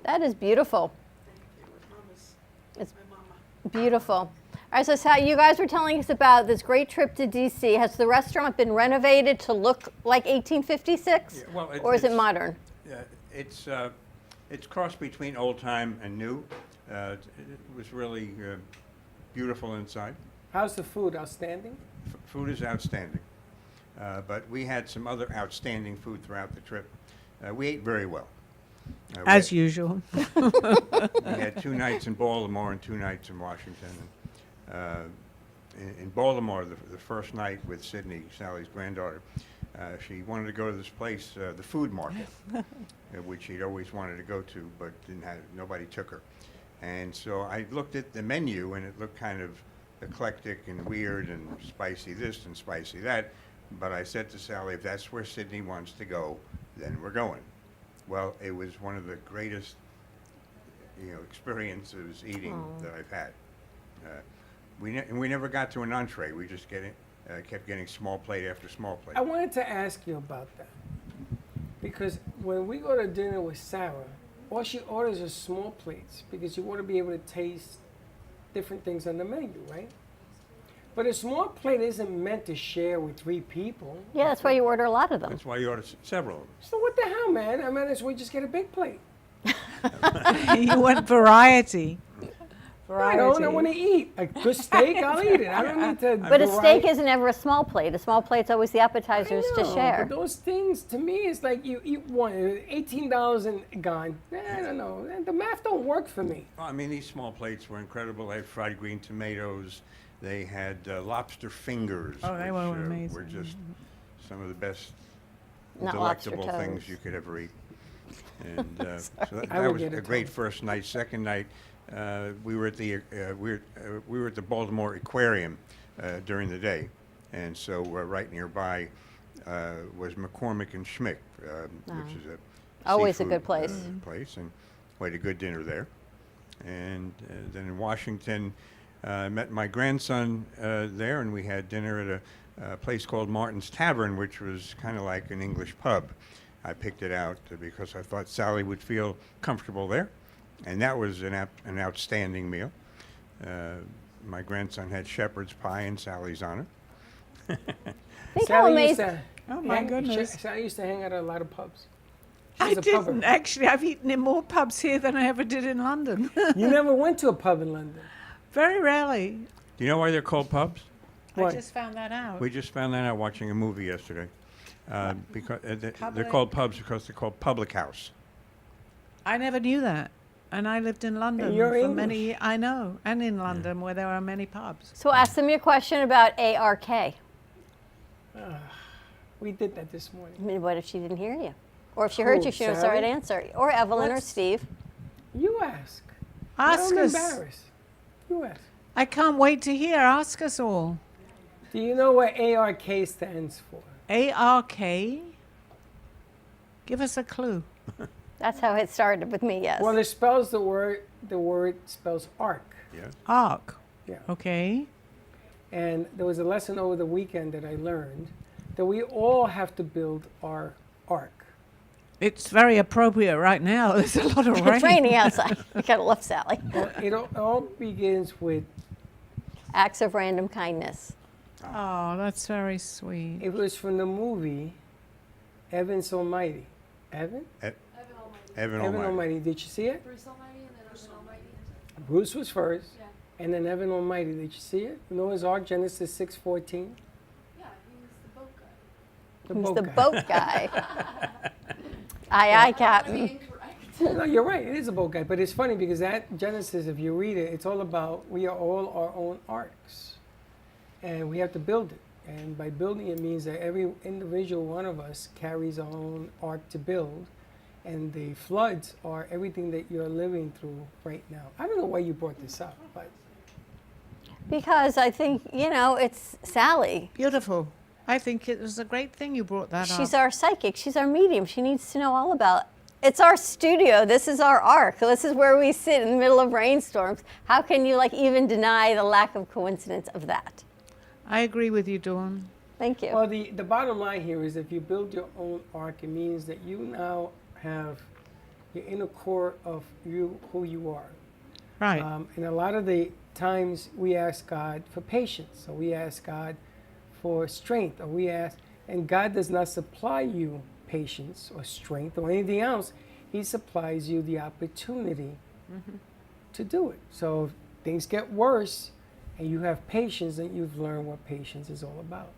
That is beautiful. It's beautiful. All right, so Sal, you guys were telling us about this great trip to D.C. Has the restaurant been renovated to look like 1856, Yeah, well, or is it it's- modern? It's crossed between old time and new. It was really beautiful inside. How's the food? Outstanding? Food is outstanding. But we had some other outstanding food throughout the trip. We ate very well. As usual. We had 2 nights in Baltimore and 2 nights in Washington. In Baltimore, the first night with Sydney, Sally's granddaughter, she wanted to go to this place, the Food Market, which she'd always wanted to go to, but nobody took her. And so I looked at the menu, and it looked kind of eclectic and weird and spicy this and spicy that. But I said to Sally, if that's where Sydney wants to go, then we're going. Well, it was one of the greatest, experiences eating that I've had. We never got to an entree. We just kept getting small plate after small plate. I wanted to ask you about that. Because when we go to dinner with Sarah, all she orders is small plates because you want to be able to taste different things on the menu, right? But a small plate isn't meant to share with 3 people. Yeah, that's why you order a lot of them. That's why you ordered several of them. So what the hell, man? I might as well just get a big plate. You want variety. I don't. I want to eat. A good steak, I'll eat it. I don't need to. But a steak isn't ever a small plate. A small plate's always the appetizers to share. But those things, to me, it's like you eat one, $18 and gone. I don't know. The math don't work for me. Oh, I mean, these small plates were incredible. They had fried green tomatoes. They had lobster fingers, Oh, they were amazing. were just some of the best Not lobster delectable things toes. you could ever eat. And so that I would was get a a great toe. first night. Second night, we were at the Baltimore Aquarium, during the day. And so right nearby was McCormick and Schmick, which is a Always a seafood, good place. place, and we had a good dinner there. And then in Washington, I met my grandson there, and we had dinner at a place called Martin's Tavern, which was kind of like an English pub. I picked it out because I thought Sally would feel comfortable there, and that was an outstanding meal. My grandson had shepherd's pie in Sally's honor. Think how amazing. Oh my goodness. Sally used to hang out at a lot of pubs. I She's a pubber. didn't actually. I've eaten in more pubs here than I ever did in London. You never went to a pub in London? Very rarely. Do you know why they're called pubs? I just found that out. We just found that out watching a movie yesterday. Because they're Public- called pubs because they're called public house. I never knew that. And I lived in London you're for English. many. I know, and in London where there are many pubs. So ask them your question about ARK. We did that this morning. I mean, what if she didn't hear you? Or if she heard Who, you, she knows the right Sally? answer. Or Evelyn or What's- Steve. You ask. Ask I'm us. embarrassed. You ask. I can't wait to hear. Ask us all. Do you know what ARK stands for? ARK. Give us a clue. That's how it started with me, yes. Well, it spells the word spells arc. Yeah. ARK. Yeah. Okay. And there was a lesson over the weekend that I learned that we all have to build our ark. It's very appropriate right now. There's a lot of rain. It's raining outside. I gotta love Sally. Well, it all begins with, Acts of random kindness. Oh, that's very sweet. it was from the movie Evan's Almighty. Evan Evan Almighty. Almighty. Did you see it? Bruce Almighty and then Evan Almighty. Bruce was first, and then Evan Almighty. Did you see it? Noah's Ark, Genesis 6:14. Yeah, he was the boat guy. Who's the boat guy? Aye, Captain. Incorrect. No, you're right. It is a boat guy, but it's funny because that Genesis, if you read it, it's all about we are all our own arks, and we have to build it. And by building it means that every individual one of us carries our own ark to build, and the floods are everything that you're living through right now. I don't know why you brought this up, but Because I think, it's Sally. Beautiful. I think it was a great thing you brought that up. She's our psychic. She's our medium. She needs to know all about. It's our studio. This is our ark. This is where we sit in the middle of rainstorms. How can you even deny the lack of coincidence of that? I agree with you, Dawn. Thank you. well, the bottom line here is if you build your own ark, it means that you now have your inner core of you, who you are. Right. And a lot of the times we ask God for patience, or we ask God for strength, or we ask, and God does not supply you patience or strength or anything else. He supplies you the opportunity to do it. So if things get worse and you have patience, then you've learned what patience is all about.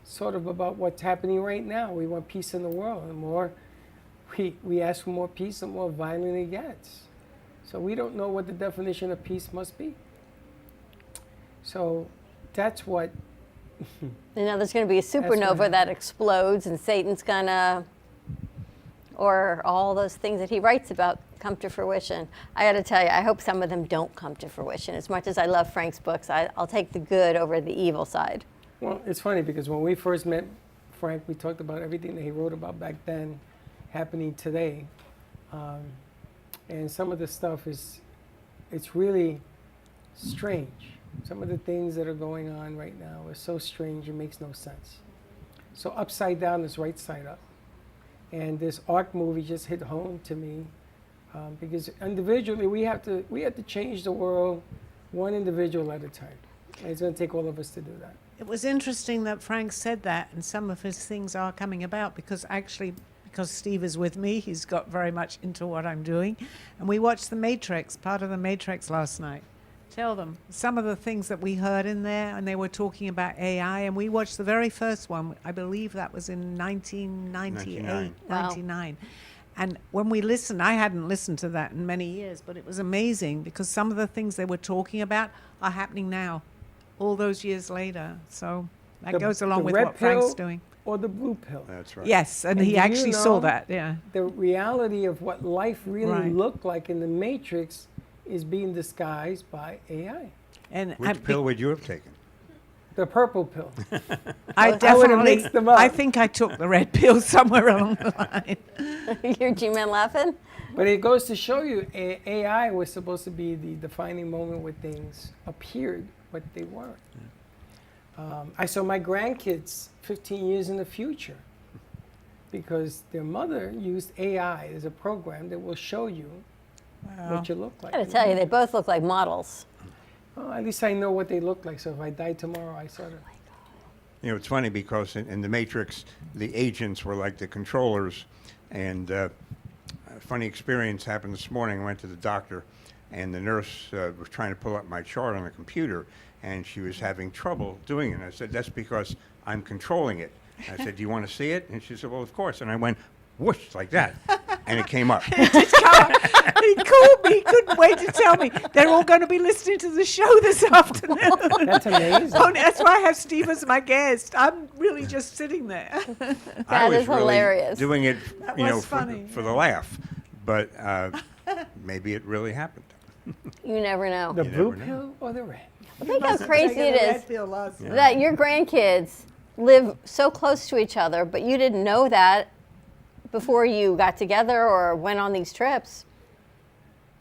Sort of about what's happening right now. We want peace in the world, and more we ask for more peace, the more violent it gets. So we don't know what the definition of peace must be. So that's what. There's going to be a what supernova that explodes, and Satan's going to, or all those things that he writes about come to fruition. I got to tell you, I hope some of them don't come to fruition. As much as I love Frank's books, I'll take the good over the evil side. Well, it's funny because when we first met Frank, we talked about everything that he wrote about back then happening today. And some of the stuff it's really strange. Some of the things that are going on right now are so strange, it makes no sense. So upside down is right side up. And this Ark movie just hit home to me because individually we have to change the world one individual at a time. And it's going to take all of us to do that. It was interesting that Frank said that, and some of his things are coming about because Steve is with me, he's got very much into what I'm doing. And we watched The Matrix, part of The Matrix last night. Tell them some of the things that we heard in there, and they were talking about AI, and we watched the very first one. I believe that was in 1998, 99. And when we listened, I hadn't listened to that in many years, but it was amazing because some of the things they were talking about are happening now, all those years later. So that goes along with what Frank's doing. Or the blue pill. That's right. Yes, and And he do you actually saw know that, yeah. The reality of what life really Right. looked like in the Matrix is being disguised by AI. And Which pill would you have taken? The purple pill. I would've definitely, mixed them up. I think I took the red pill somewhere along the line. Your G-Man laughing? But it goes to show you, AI was supposed to be the defining moment where things appeared, but they weren't. I saw my grandkids 15 years in the future because their mother used AI as a program that will show you what you look like. I gotta tell you, they both look like models. Well, at least I know what they look like, so if I die tomorrow, I sort of... You know, it's funny because in the Matrix, the agents were like the controllers. And a funny experience happened this morning. I went to the doctor, and the nurse was trying to pull up my chart on the computer, and she was having trouble doing it. And I said, that's because I'm controlling it. I said, do you want to see it? And she said, well, of course. And I went, whoosh, like that. And it came up. He called me. He couldn't wait to tell me. They're all going to be listening to the show this afternoon. That's amazing. Oh, that's why I have Steve as my guest. I'm really just sitting there. I was is really hilarious. doing it, That you know, was funny, for the laugh. But maybe it really happened. You never know. The You blue never know. pill or the red? Think how crazy it is Yeah. that your grandkids live so close to each other, but you didn't know that before you got together or went on these trips.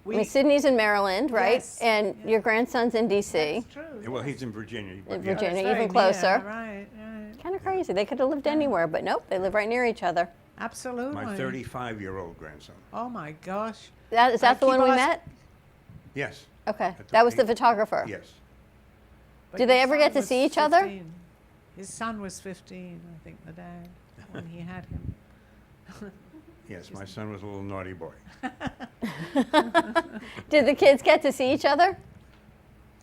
I mean, Sydney's in Maryland, right? Yes. And your grandson's in D.C. That's true. Yeah, well, he's in Virginia. but In yeah. Virginia, Very even closer. near, right, right. Kind of crazy. They could have lived anywhere, but nope, they live right near each other. Absolutely. My 35-year-old grandson. Oh my gosh. Is that the keep one we asking- met? Yes. Okay, That's that was the okay. photographer. Yes. But Did they his ever son get to was see each other? 15. His son was 15, I think, the day when he had him. Yes, my son was a little naughty boy. Did the kids get to see each other?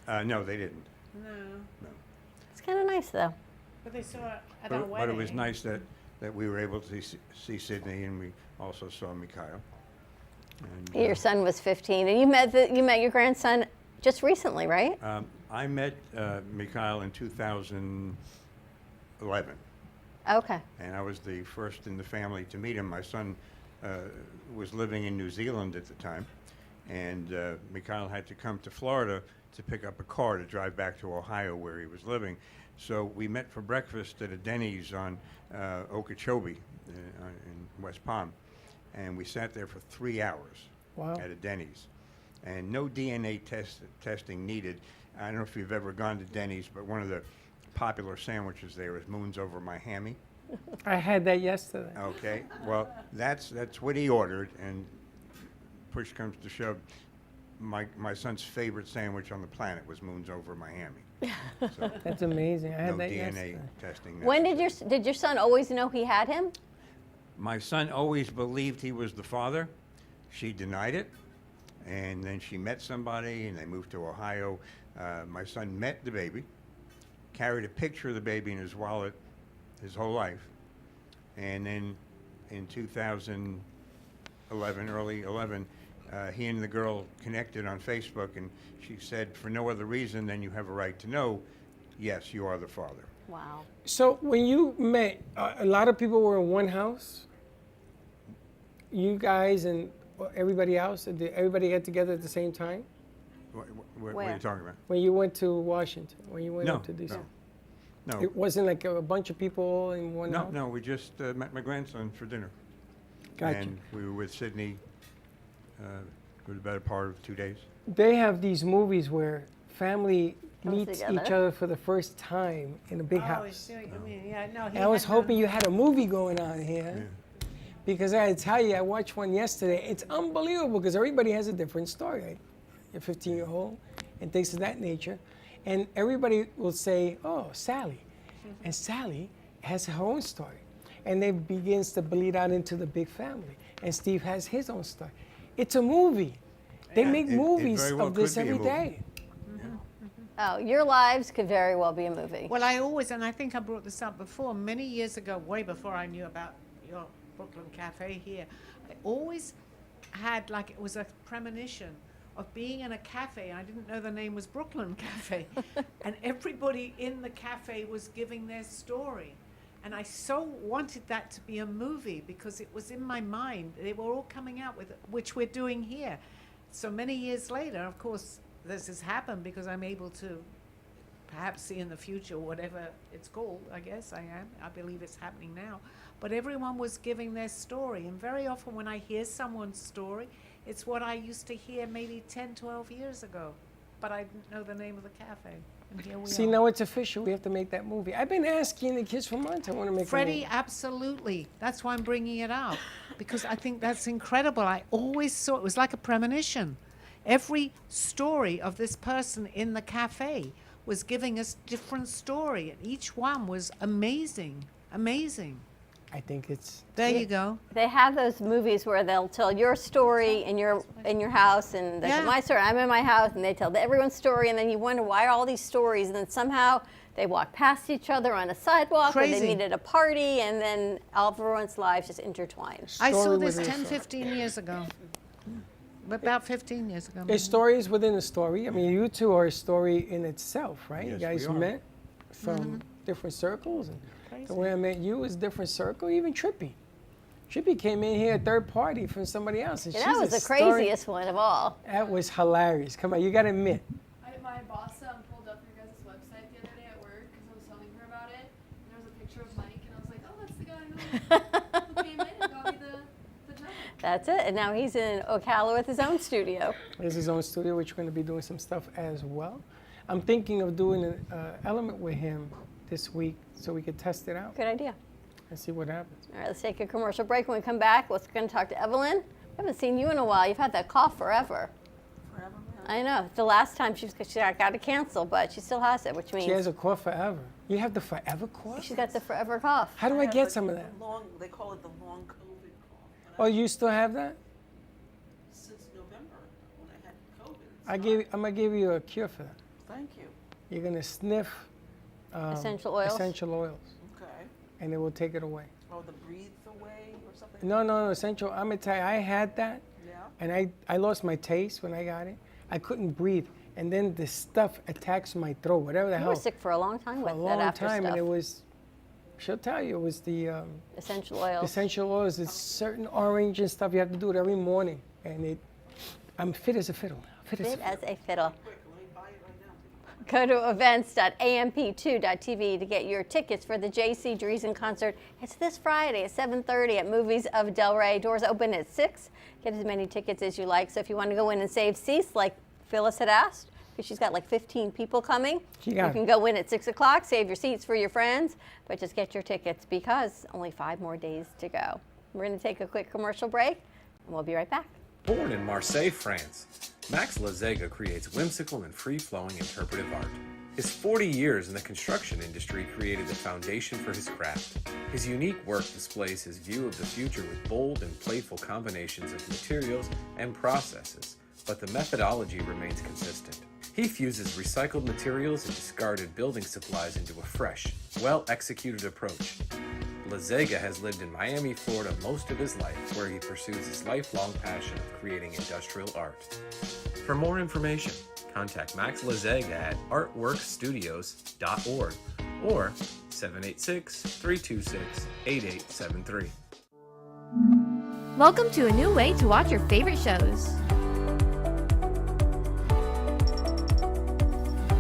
No, they didn't. No. It's kind of nice though. But they saw it at our But wedding. it was nice that we were able to see Sydney, and we also saw Mikhail. And, Your son was 15, and you met your grandson just recently, right? I met Mikhail in 2011. Okay. And I was the first in the family to meet him. My son was living in New Zealand at the time, and Mikhail had to come to Florida to pick up a car to drive back to Ohio where he was living. So we met for breakfast at a Denny's on Okeechobee in West Palm, and we sat there for 3 hours Wow. at a Denny's. And no DNA testing needed. I don't know if you've ever gone to Denny's, but one of the popular sandwiches there is Moons Over My Hammy. I had that yesterday. Okay, well, that's what he ordered, and push comes to shove, my son's favorite sandwich on the planet was Moons Over My Hammy. So, That's amazing. I had no that DNA yesterday. testing. When necessary. did your son always know he had him? My son always believed he was the father. She denied it, and then she met somebody, and they moved to Ohio. My son met the baby, carried a picture of the baby in his wallet his whole life, and then in 2011, early 11, he and the girl connected on Facebook, and she said, for no other reason than you have a right to know, yes, you are the father. Wow. So when you met, a lot of people were in one house. You guys and everybody else. Did everybody get together at the same time? What are Where? you talking about? When you went to Washington, when you went No, up to D.C. no. It wasn't like a bunch of people all in one No, house? no, we just met my grandson for dinner. Gotcha. And we were with Sydney for the better part of 2 days. They have these movies where family Comes meets together. each other for the first time in a big Oh, I house. see what you mean. Yeah, no, he And I was had hoping no- you had a movie going on here. Because I tell you, I watched one yesterday. It's unbelievable because everybody has a different story. Right? You're 15-year-old and things of that nature. And everybody will say, oh, Sally. And Sally has her own story. And it begins to bleed out into the big family. And Steve has his own story. It's a movie. They make it movies very well of this could be a every movie. day. Oh, your lives could very well be a movie. Well, I always, and I think I brought this up before, many years ago, way before I knew about your Brooklyn Cafe here, I always had like it was a premonition of being in a cafe. I didn't know the name was Brooklyn Cafe. And everybody in the cafe was giving their story. And I so wanted that to be a movie because it was in my mind. They were all coming out with it, which we're doing here. So many years later, of course, this has happened because I'm able to perhaps see in the future, whatever it's called, I guess I am. I believe it's happening now. But everyone was giving their story. And very often when I hear someone's story, it's what I used to hear maybe 10, 12 years ago. But I didn't know the name of the cafe. And here we See, are. now it's official. We have to make that movie. I've been asking the kids for months. I want to make a Freddie, movie. absolutely. That's why I'm bringing it up. Because I think that's incredible. I always saw it was like a premonition. Every story of this person in the cafe was giving us different story. And each one was amazing. Amazing. I think it's... There you go. They have those movies where they'll tell your story in your house, and they tell my story. I'm in my house, and they tell everyone's story, and then you wonder why are all these stories, and then somehow they walk past each other on a sidewalk, or they meet at a party, and then all of everyone's lives just intertwine. I saw this 10, 15 years ago. About 15 years ago. A story is within a story. I mean, you two are a story in itself, right? Yes, you guys we are. met from different circles. And the way I met you is different circle, even Trippy. Trippy came in here third party from somebody else. And Yeah, that she's was a the story- craziest one of all. That was hilarious. Come on, you got to admit. My boss pulled up your guys' website the other day at work because I was telling her about it. And there was a picture of Mike, and I was like, oh, that's the guy who came in and got me the job. That's it. And now he's in Ocala with his own studio. There's his own studio, which we're going to be doing some stuff as well. I'm thinking of doing an element with him this week so we could test it out Good idea. and see what happens. All right, let's take a commercial break. When we come back, we're going to talk to Evelyn. I haven't seen you in a while. You've had that cough forever. Forever? I know. The last time she got to cancel, but she still has it, which means She has a cough forever. You have the forever cough? she's got the forever cough. How do I have get like some of the that? They call it the long COVID cough. Oh, you still have that? Since November, when I had COVID. I'm going to give you a cure for that. Thank you. You're going to sniff Essential oils? essential oils, Okay. and it will take it away. Oh, the breathe away or something? No, essential. I'm going to tell you, I had that, Yeah. and I lost my taste when I got it. I couldn't breathe, and then the stuff attacks my throat, whatever the You hell. were sick for a long time For with a that long after time, stuff. and it was, she'll tell you, it was the Essential oils. essential oils. It's certain orange and stuff. You have to do it every morning, and I'm fit as a fiddle now. Fit as a Fit fiddle. as a fiddle. Go to events.amp2.tv to get your tickets for the J.C. Dreesen concert. It's this Friday at 7:30 at Movies of Delray. Doors open at 6. Get as many tickets as you like. So if you want to go in and save seats, like Phyllis had asked, because she's got like 15 people coming, She you got can it. go in at 6 o'clock, save your seats for your friends, but just get your tickets because only 5 more days to go. We're going to take a quick commercial break, and we'll be right back. Born in Marseille, France, Max Lazega creates whimsical and free-flowing interpretive art. His 40 years in the construction industry created the foundation for his craft. His unique work displays his view of the future with bold and playful combinations of materials and processes, but the methodology remains consistent. He fuses recycled materials and discarded building supplies into a fresh, well-executed approach. Lazega has lived in Miami, Florida most of his life, where he pursues his lifelong passion of creating industrial art. For more information, contact Max Lazega at artworkstudios.org or 786-326-8873. Welcome to a new way to watch your favorite shows.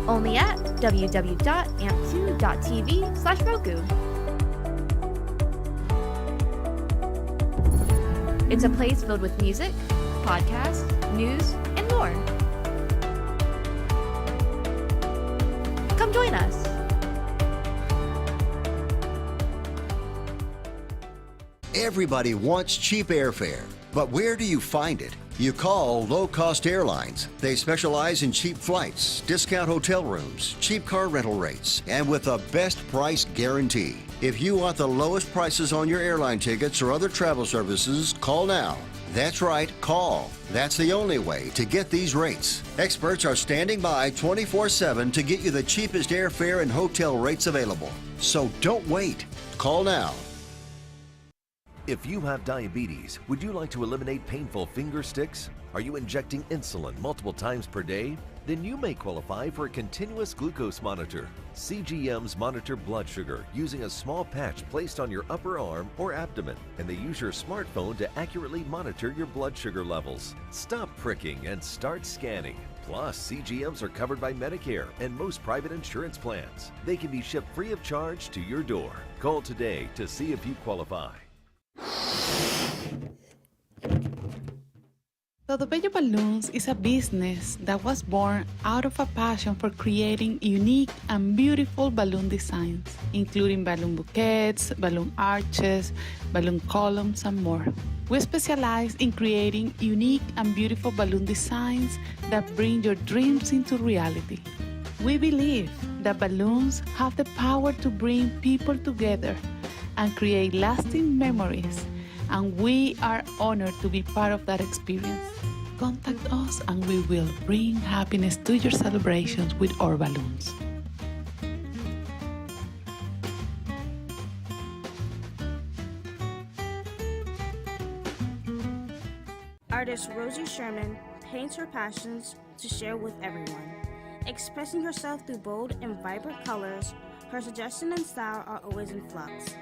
Only at www.amp2.tv/Roku. It's a place filled with music, podcasts, news, and more. Come join us. Everybody wants cheap airfare, but where do you find it? You call Low Cost Airlines. They specialize in cheap flights, discount hotel rooms, cheap car rental rates, and with a best price guarantee. If you want the lowest prices on your airline tickets or other travel services, call now. That's right, call. That's the only way to get these rates. Experts are standing by 24/7 to get you the cheapest airfare and hotel rates available. So don't wait. Call now. If you have diabetes, would you like to eliminate painful finger sticks? Are you injecting insulin multiple times per day? Then you may qualify for a continuous glucose monitor. CGMs monitor blood sugar using a small patch placed on your upper arm or abdomen, and they use your smartphone to accurately monitor your blood sugar levels. Stop pricking and start scanning. Plus, CGMs are covered by Medicare and most private insurance plans. They can be shipped free of charge to your door. Call today to see if you qualify. Todo Bello Balloons is a business that was born out of a passion for creating unique and beautiful balloon designs, including balloon bouquets, balloon arches, balloon columns, and more. We specialize in creating unique and beautiful balloon designs that bring your dreams into reality. We believe that balloons have the power to bring people together and create lasting memories, and we are honored to be part of that experience. Contact us and we will bring happiness to your celebrations with our balloons. Artist Rosie Sherman paints her passions to share with everyone. Expressing herself through bold and vibrant colors, her suggestion and style are always in flux.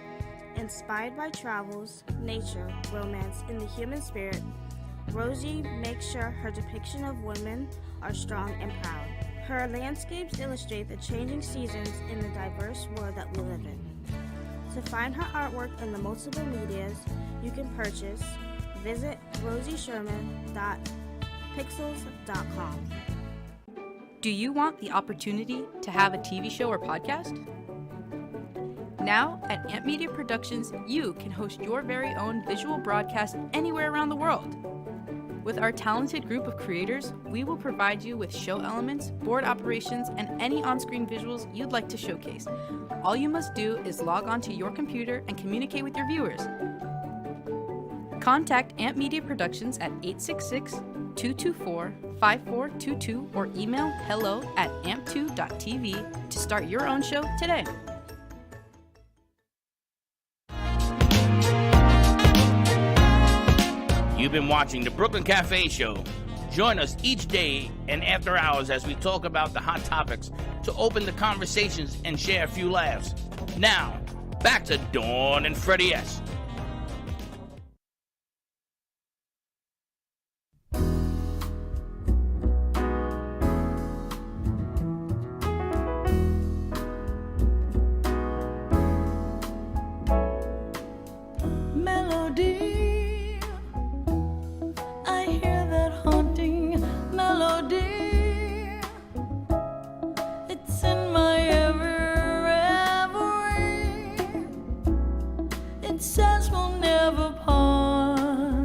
Inspired by travels, nature, romance, and the human spirit, Rosie makes sure her depiction of women are strong and proud. Her landscapes illustrate the changing seasons in the diverse world that we live in. To find her artwork in the multiple medias you can purchase, visit rosiesherman.pixels.com. Do you want the opportunity to have a TV show or podcast? Now, at Amp Media Productions, you can host your very own visual broadcast anywhere around the world. With our talented group of creators, we will provide you with show elements, board operations, and any on-screen visuals you'd like to showcase. All you must do is log onto your computer and communicate with your viewers. Contact Amp Media Productions at 866-224-5422 or email hello@amp2.tv to start your own show today. You've been watching the Brooklyn Cafe Show. Join us each day and after hours as we talk about the hot topics to open the conversations and share a few laughs. Now, back to Dawn and Freddie S. Melody, I hear that haunting melody. It's in my every reverie. It says we'll never part.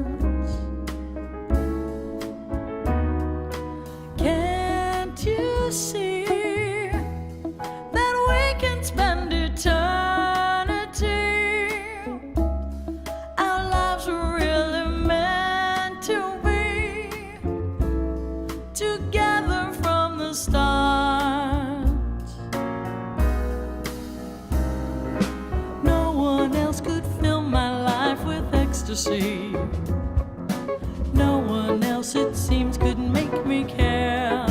Can't you see that we can spend eternity? Our lives were really meant to be together from the start. No one else could fill my life with ecstasy. No one else, it seems, could make me care.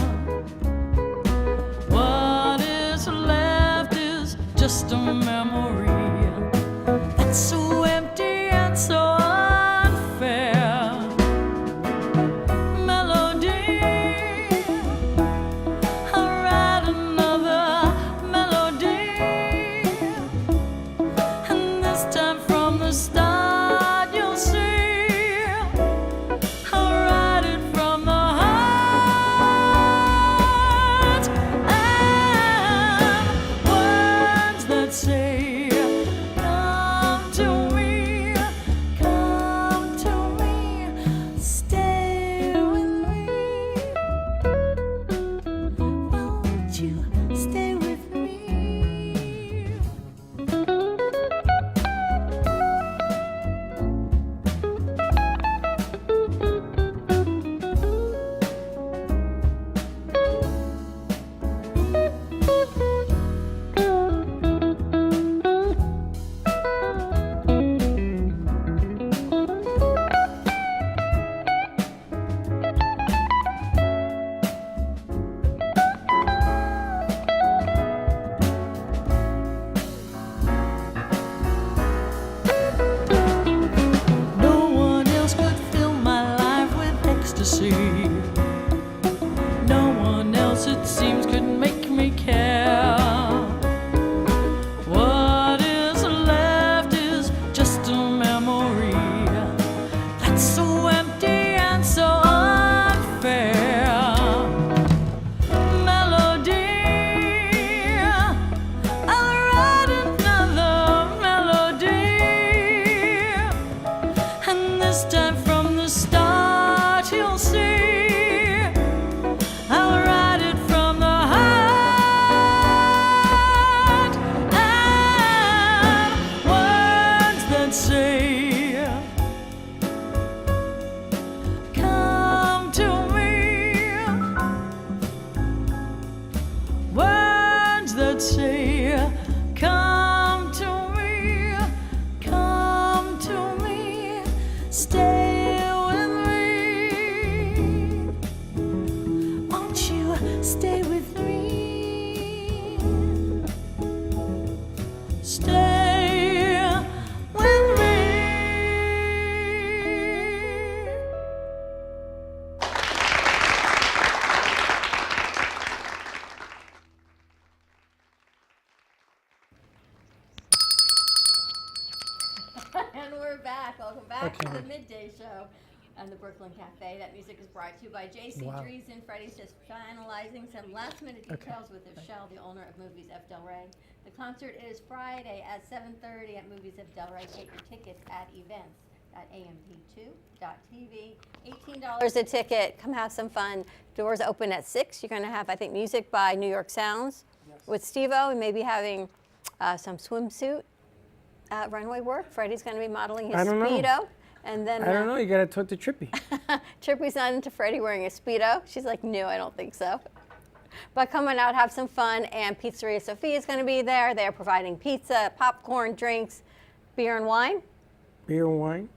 What is left is just a memory that's so empty and so unfair. Melody, I'll write another melody, and this time from the start you'll see I'll write it from the heart. this time from the start, you'll see I'll write it from the heart, and words that say, come to me, words that say, come to me, come to me, stay with me. Won't you stay with me? Stay with me. And we're back. Welcome back Okay. to the Midday Show on the Brooklyn Cafe. That music is brought to you by J.C. Wow. Dreesen. Freddie's just finalizing some last-minute Okay. details with Michelle, the owner of Movies F. Del Rey. The concert is Friday at 7:30 at Movies F. Del Rey. Get your tickets at events.amp2.tv. $18 a ticket. Come have some fun. Doors open at 6. You're going to have, I think, music by New York Sounds with Steve-O, and maybe having some swimsuit runway work. Freddie's going to be modeling his I don't know. Speedo. And then I don't know. You got to talk to Trippy. Trippy's not into Freddie wearing a Speedo. She's like, no, I don't think so. But come on out, have some fun. And Pizzeria Sophia is going to be there. They're providing pizza, popcorn, drinks, beer and wine. Beer and wine.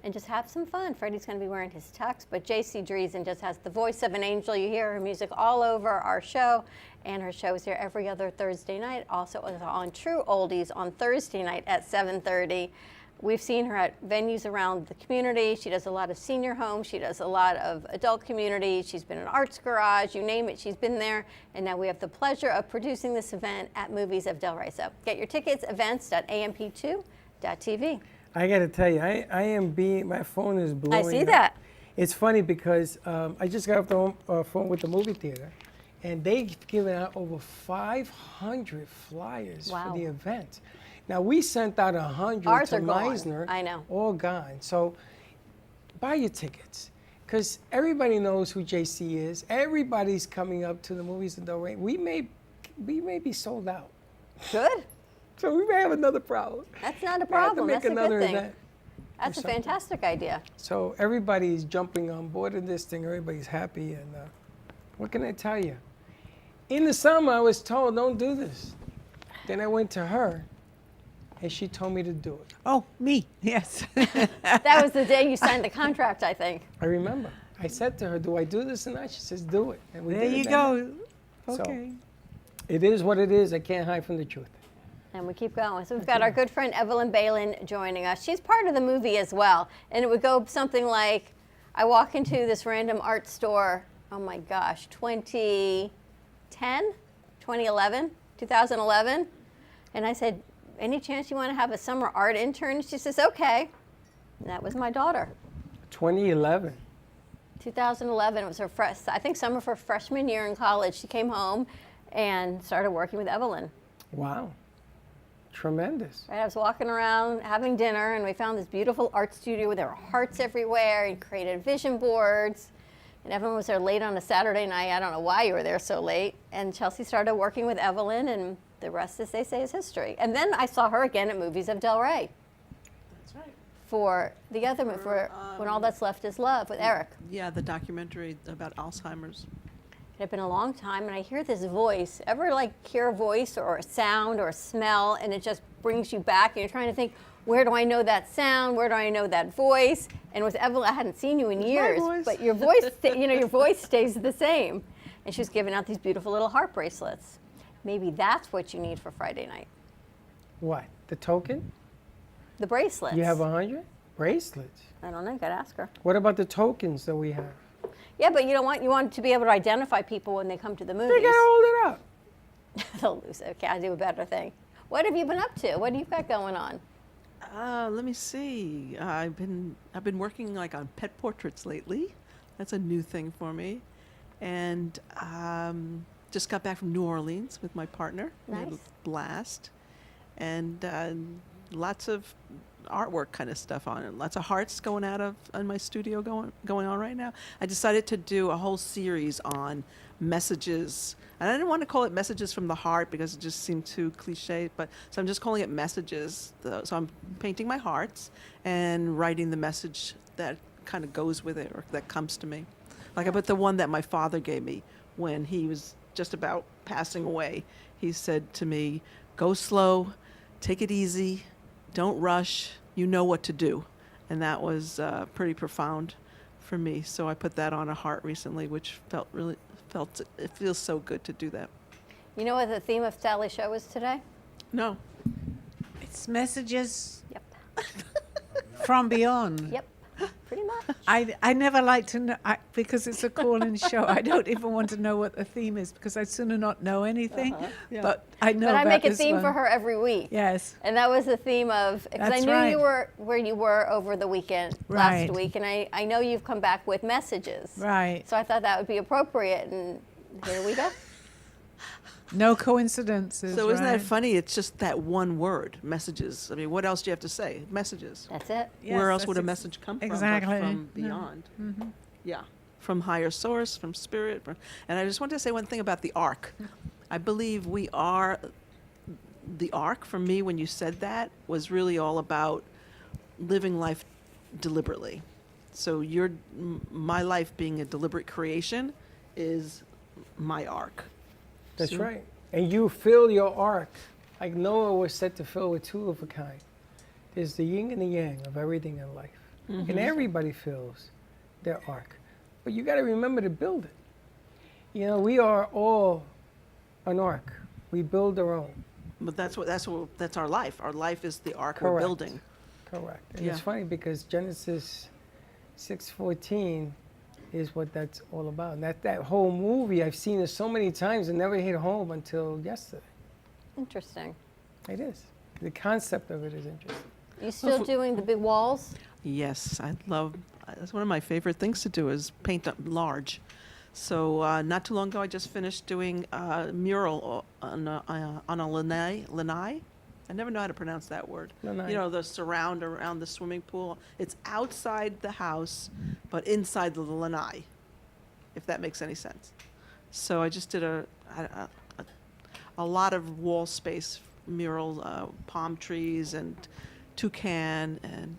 And just have some fun. Freddie's going to be wearing his tux, but J.C. Dreesen just has the voice of an angel. You hear her music all over our show, and her show is here every other Thursday night. Also is on True Oldies on Thursday night at 7:30. We've seen her at venues around the community. She does a lot of senior homes. She does a lot of adult community. She's been in Arts Garage, you name it, she's been there. And now we have the pleasure of producing this event at Movies of Del Rey. So get your tickets, events.amp2.tv. I got to tell you, I am being, my phone is blowing I see up. that. It's funny because I just got off the phone with the movie theater, and they've given out over 500 flyers Wow. for the event. Now, we sent out 100 Ours to are gone. Meisner. I know. All gone. So buy your tickets, because everybody knows who JC is. Everybody's coming up to the Movies in Del Rey. We may be sold out. Good. So we may have another problem. That's not a We have to problem. make That's a another good thing. event. That's a something. fantastic idea. So everybody's jumping on board of this thing. Everybody's happy, and what can I tell you? In the summer, I was told, don't do this. Then I went to her, and she told me to do it. Oh, me, yes. That was the day you signed the contract, I think. I remember. I said to her, do I do this or not? She says, do it. And we There did it you that go. night. So, Okay. it is what it is. I can't hide from the truth. And we keep going. So we've got our good friend Evelyn Balin joining us. She's part of the movie as well. And it would go something like, I walk into this random art store, oh my gosh, 2010, 2011, 2011. And I said, any chance you want to have a summer art intern? She says, okay. And that was my daughter. 2011. 2011, it was her I think summer of her freshman year in college. She came home and started working with Evelyn. Wow. Tremendous. Right, I was walking around having dinner, and we found this beautiful art studio where there were hearts everywhere and created vision boards. And Evelyn was there late on a Saturday night. I don't know why you were there so late. And Chelsea started working with Evelyn, and the rest, as they say, is history. And then I saw her again at Movies of Del Rey. That's right. For the other movie, for When All That's Left Is Love with Eric. Yeah, the documentary about Alzheimer's. It had been a long time, and I hear this voice. Ever like hear a voice or a sound or a smell, and it just brings you back, and you're trying to think, where do I know that sound? Where do I know that voice? And with Evelyn, I hadn't seen you in years, but your voice, your voice stays the same. And she was giving out these beautiful little heart bracelets. Maybe that's what you need for Friday night. What? The token? The bracelets. You have 100 bracelets. I don't know. You gotta ask her. What about the tokens that we have? Yeah, but you want to be able to identify people when they come to the movies. They gotta hold it up. They'll lose it. Okay, I do a better thing. What have you been up to? What do you got going on? Let me see. I've been working like on pet portraits lately. That's a new thing for me, and just got back from New Orleans with my partner. We had a Nice. blast, and lots of artwork kind of stuff on it. Lots of hearts going out of in my studio going on right now. I decided to do a whole series on messages. And I didn't want to call it messages from the heart because it just seemed too cliche, but so I'm just calling it messages. So I'm painting my hearts and writing the message that kind of goes with it or that comes to me. Like I put the one that my father gave me when he was just about passing away. He said to me, "Go slow, take it easy, don't rush, you know what to do." And that was pretty profound for me. So I put that on a heart recently, which it feels so good to do that. You know what the theme of Sally's show is today? No. It's messages Yep. from beyond. Yep. Pretty much. I never like to know, because it's a call-in show, I don't even want to know what the theme is because I'd sooner not know anything. Yeah. But I know But I about make a this theme one. for her every week. Yes. And that was the theme of, because I That's knew right. you were where you were over the weekend, Right. last week, and I know you've come back with messages. Right. So I thought that would be appropriate, and here we go. No coincidences. So isn't that right? funny? It's just that one word, messages. I mean, what else do you have to say? Messages. That's it. Where else Yes, would a that's message come from? but exactly. From No. beyond. Mhm. Yeah. From higher source, from spirit. And I just wanted to say one thing about the ark. I believe we are, the ark for me, when you said that, was really all about living life deliberately. So my life being a deliberate creation is my ark. That's So- right. And you fill your ark like Noah was set to fill with two of a kind. There's the yin and the yang of everything in life. Mhm. And everybody fills their ark. But you got to remember to build it. You know, we are all an ark. We build our own. But that's our life. Our life is the ark we're Correct. building. Correct. And Yeah. it's funny because Genesis 6:14 is what that's all about. And that whole movie, I've seen it so many times and never hit home until yesterday. Interesting. It is. The concept of it is interesting. You still doing the big walls? Yes, that's one of my favorite things to do is paint up large. So not too long ago, I just finished doing a mural on a lanai. I never know how to pronounce that word. Lanai. You know, the surround around the swimming pool. It's outside the house, but inside the lanai, if that makes any sense. So I just did a lot of wall space mural, palm trees and toucan and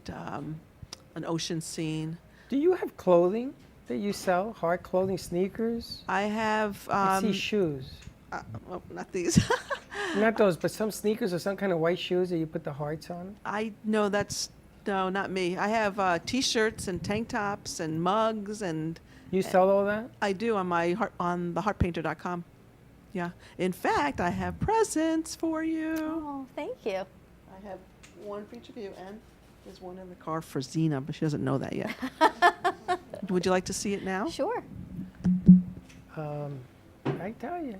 an ocean scene. Do you have clothing that you sell? Hard clothing, sneakers? I have. I see shoes. Well, not these. Not those, but some sneakers or some kind of white shoes that you put the hearts on. No, not me. I have T-shirts and tank tops and mugs and. You sell all that? I do on on theheartpainter.com. Yeah. In fact, I have presents for you. Oh, thank you. I have one for each of you, and there's one in the car for Zena, but she doesn't know that yet. Would you like to see it now? Sure. I tell you,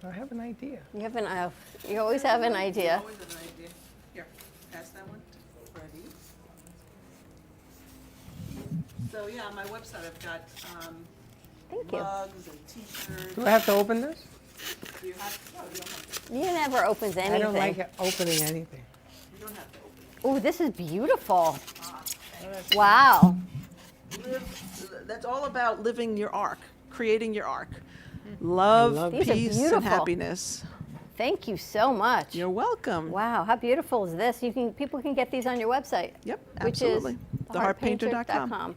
I have an idea. You always have an idea. Always an idea. Here, pass that one to Freddie. So yeah, on my website I've got Thank you. mugs and T-shirts. Do I have to open this? You have no, you don't have to. You never opens anything. I don't like opening anything. You don't have to open. Oh, this is beautiful. Wow. That's all about living your arc, creating your arc. Love, These are peace, and beautiful. happiness. Thank you so much. You're welcome. Wow, how beautiful is this? People can get these on your website. Yep, which absolutely. is theheartpainter.com.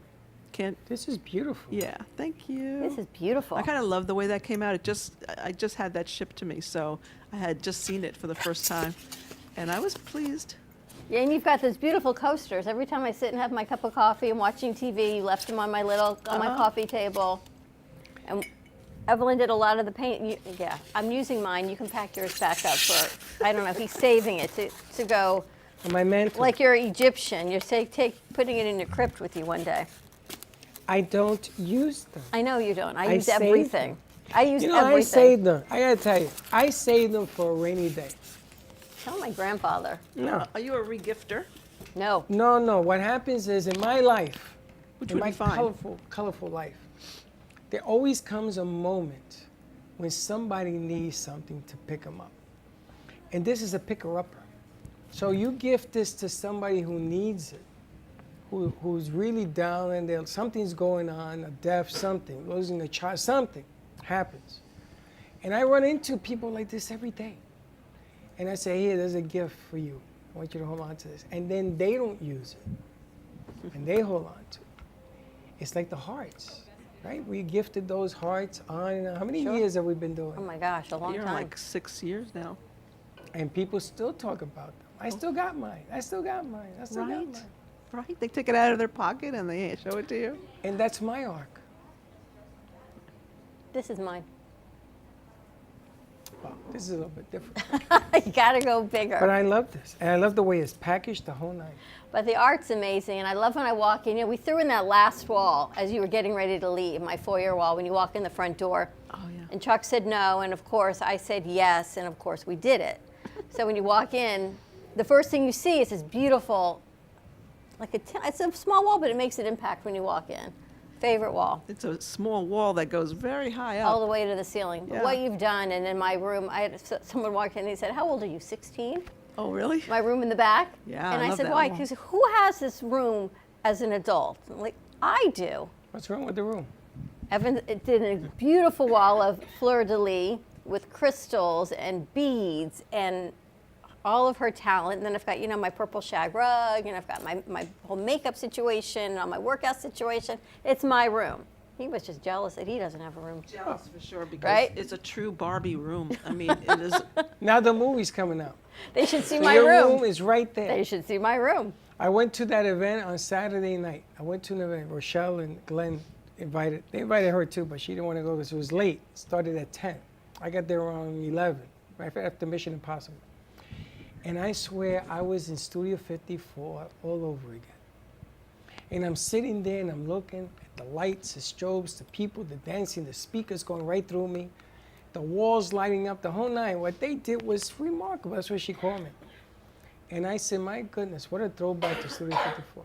This is beautiful. Yeah, thank you. This is beautiful. I kind of love the way that came out. I just had that shipped to me, so I had just seen it for the first time, and I was pleased. Yeah, and you've got those beautiful coasters. Every time I sit and have my cup of coffee and watching TV, you left them on my coffee table. And Evelyn did a lot of the paint. Yeah, I'm using mine. You can pack yours back up for, I don't know, he's saving it to go. On my mantle. Like you're Egyptian. You're putting it in your crypt with you one day. I don't use them. I know you don't. I use save everything. them. I use everything. I save them. I gotta tell you, I save them for a rainy day. Tell my grandfather. No. Are you a regifter? No. No. What happens is in my life, Which in would my be fine. colorful life, there always comes a moment when somebody needs something to pick them up. And this is a picker-upper So you gift this to somebody who needs it, who's really down and something's going on, a death, something, losing a child, something happens. And I run into people like this every day. And I say, here, there's a gift for you. I want you to hold on to this. And then they don't use it. And they hold on to it. It's like the hearts, right? We gifted those hearts on and on. How many years have we been doing? Oh my gosh, a long You're time. like 6 years now. And people still talk about them. I still got mine. I still got mine. I still got Right. mine. Right? They take it out of their pocket and they show it to you. And that's my arc. This is mine. Well, this is a little bit different. You gotta go bigger. But I love this. And I love the way it's packaged, the whole night. But the art's amazing, and I love when I walk in. You know, we threw in that last wall as you were getting ready to leave, my foyer wall, when you walk in the front door. Oh, yeah. And Chuck said no, and of course I said yes, and of course we did it. So when you walk in, the first thing you see is this beautiful, it's a small wall, but it makes an impact when you walk in. Favorite wall. It's a small wall that goes very high up. All the way to the ceiling. But Yeah. what you've done, and in my room, I had someone walk in and he said, how old are you, 16? Oh, really? My room in the back. Yeah, And I I love said, that why? wall. Because who has this room as an adult? I'm like, I do. What's wrong with the room? Evan did a beautiful wall of fleur-de-lis with crystals and beads and all of her talent. And then I've got, you know, my purple shag rug, and I've got my whole makeup situation, all my workout situation. It's my room. He was just jealous that he doesn't have a room. Jealous for sure, because Right? it's a true Barbie room. I mean, it is. Now the movie's coming out. They should see So my your room. room is right there. They should see my room. I went to that event on Saturday night. I went to an event. Rochelle and Glenn invited. They invited her too, but she didn't want to go because it was late. It started at 10. I got there around 11, right after Mission Impossible. And I swear I was in Studio 54 all over again. And I'm sitting there and I'm looking at the lights, the strobes, the people, the dancing, the speakers going right through me, the walls lighting up, the whole nine. What they did was remarkable. That's what she called me. And I said, my goodness, what a throwback to Studio 54.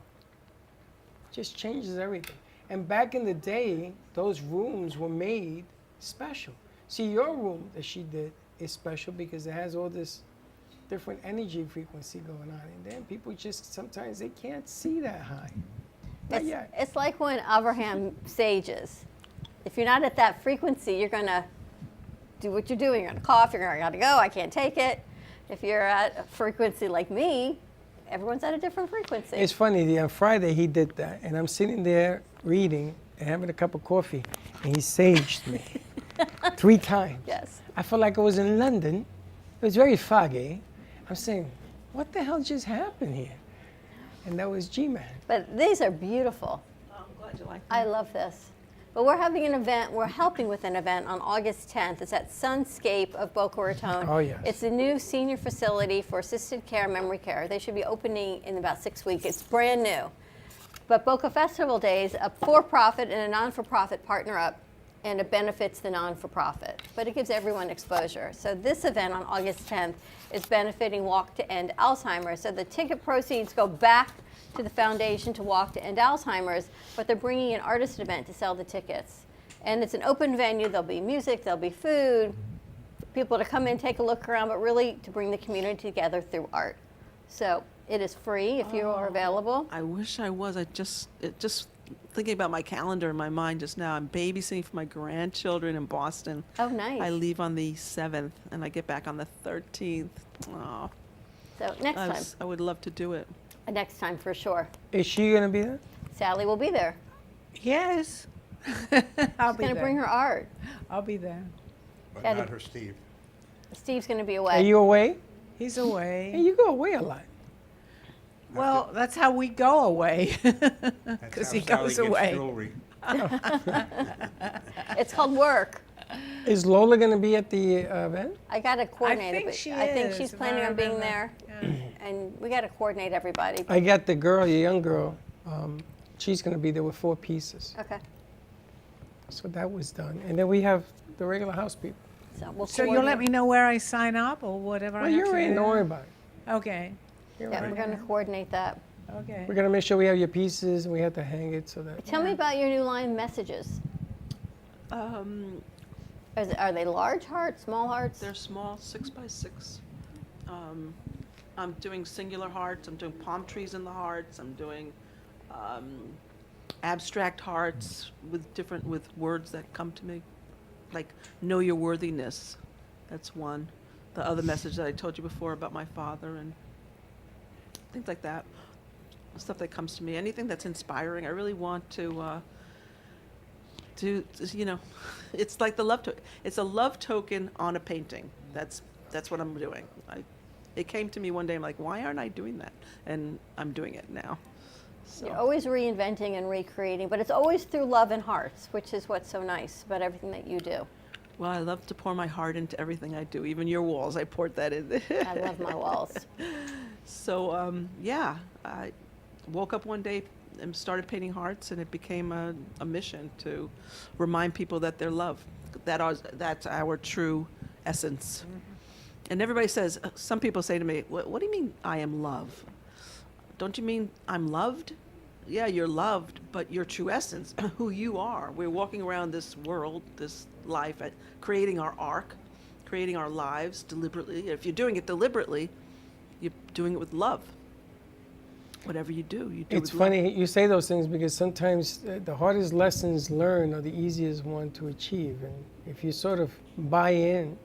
Just changes everything. And back in the day, those rooms were made special. See, your room that she did is special because it has all this different energy frequency going on. And then people just, sometimes they can't see that high. Not yet. It's like when Abraham sages. If you're not at that frequency, you're going to do what you're doing. You're going to cough, you're going to go, I can't take it. If you're at a frequency like me, everyone's at a different frequency. It's funny, on Friday he did that, and I'm sitting there reading and having a cup of coffee, and he saged me 3 times. Yes. I felt like I was in London. It was very foggy. I'm saying, what the hell just happened here? And that was G-Man. But these are beautiful. I'm glad you like I love this. But we're having an event, we're helping with an event on August 10th. It's at Sunscape of Boca Raton. Oh, yes. It's a new senior facility for assisted care, memory care. They should be opening in about 6 weeks. It's brand new. But Boca Festival Days, a for-profit and a non-for-profit partner up, and it benefits the non-for-profit. But it gives everyone exposure. So this event on August 10th is benefiting Walk to End Alzheimer's. So the ticket proceeds go back to the foundation to Walk to End Alzheimer's, but they're bringing an artist event to sell the tickets. And it's an open venue. There'll be music, there'll be food, people to come in, take a look around, but really to bring the community together through art. So it is free if you are available. I wish I was. Just thinking about my calendar in my mind just now. I'm babysitting for my grandchildren in Boston. Oh, nice. I leave on the 7th and I get back on the 13th. Oh. So next time. I would love to do it. Next time for sure. Is she going to be there? Sally will be there. Yes. She's going to bring her art. I'll be there. But Gotta- not her Steve. Steve's going to be away. Are you away? He's away. Hey, you go away a lot. Well, that's how we go away, because he goes away. It's called work. Is Lola going to be at the event? I got to coordinate think it. she I think is, she's if planning I on being remember. there. And we got to coordinate everybody. I got the girl, the young girl. She's going to be there with 4 pieces. Okay. So that was done. And then we have the regular house people. So we'll So you'll let coordinate. me know where I sign up or whatever. Well, I have you're to in. do. Don't worry about it. Okay. You're Yeah, right. we're going to coordinate that. Okay. We're going to make sure we have your pieces and we have to hang it so that. Tell me about your new line, Messages. Are they large hearts, small hearts? They're small, 6 by 6. I'm doing singular hearts. I'm doing palm trees in the hearts. I'm doing abstract hearts with words that come to me, like know your worthiness. That's one. The other message that I told you before about my father and things like that. Stuff that comes to me. Anything that's inspiring. I really want to it's like the love token. It's a love token on a painting. That's what I'm doing. It came to me one day. I'm like, why aren't I doing that? And I'm doing it now. So. You're always reinventing and recreating, but it's always through love and hearts, which is what's so nice about everything that you do. Well, I love to pour my heart into everything I do. Even your walls, I poured that in. I love my walls. So, I woke up one day and started painting hearts, and it became a mission to remind people that they're loved. That's our true essence. Mm-hmm. And everybody says, some people say to me, what do you mean I am love? Don't you mean I'm loved? Yeah, you're loved, but your true essence, who you are. We're walking around this world, this life, creating our arc, creating our lives deliberately. If you're doing it deliberately, you're doing it with love. Whatever you do, you do. It's funny you say those things because sometimes the hardest lessons learned are the easiest one to achieve. And if you sort of buy in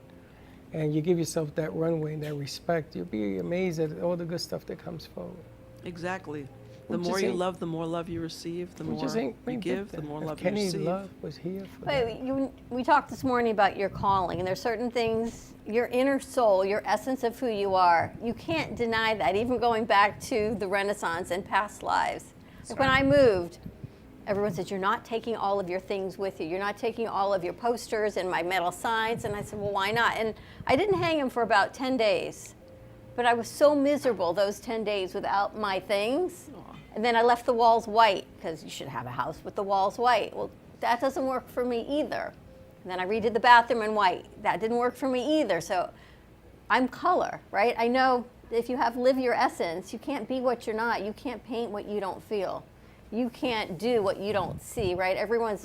and you give yourself that runway and that respect, you'll be amazed at all the good stuff that comes forward. Exactly. The more you love, the more love you receive. The more you give, the more love you receive. Kenny's love was here for we talked this morning about your calling, and there's certain things, your inner soul, your essence of who you are. You can't deny that, even going back to the Renaissance and past lives. Like when I moved, everyone said, you're not taking all of your things with you. You're not taking all of your posters and my metal signs. And I said, well, why not? And I didn't hang them for about 10 days. But I was so miserable those 10 days without my things. And then I left the walls white, because you should have a house with the walls white. Well, that doesn't work for me either. And then I redid the bathroom in white. That didn't work for me either. So I'm color, right? I know if you live your essence, you can't be what you're not. You can't paint what you don't feel. You can't do what you don't see, right?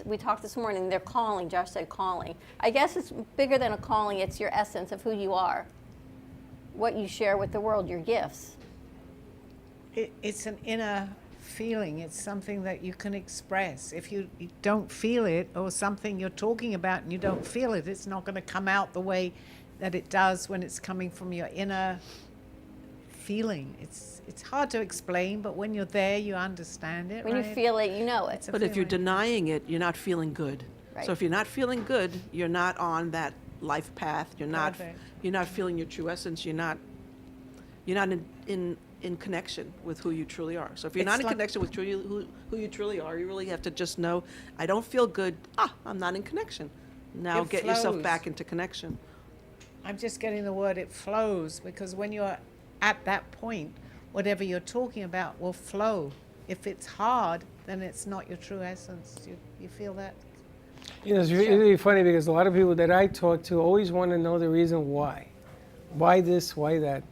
We talked this morning, they're calling. Josh said calling. I guess it's bigger than a calling. It's your essence of who you are, what you share with the world, your gifts. It's an inner feeling. It's something that you can express. If you don't feel it, or something you're talking about and you don't feel it, it's not going to come out the way that it does when it's coming from your inner feeling. It's hard to explain, but when you're there, you understand it. When you feel it, you know it. But if you're denying it, you're not feeling good. Right. So if you're not feeling good, you're not on that life path. You're not feeling your true essence. You're not in connection with who you truly are. So if you're not in connection with who you truly are, you really have to just know, I don't feel good. I'm not in connection. Now get yourself back into connection. I'm just getting the word, it flows, because when you're at that point, whatever you're talking about will flow. If it's hard, then it's not your true essence. You feel that? You know, it's really funny because a lot of people that I talk to always want to know the reason why. Why this, why that?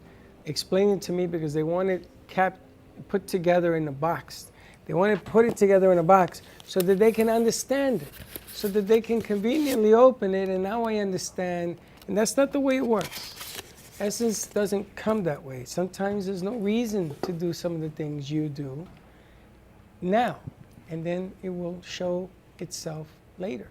Explain it to me, because they want it put together in a box. They want to put it together in a box so that they can understand it, so that they can conveniently open it, and now I understand. And that's not the way it works. Essence doesn't come that way. Sometimes there's no reason to do some of the things you do now, and then it will show itself later.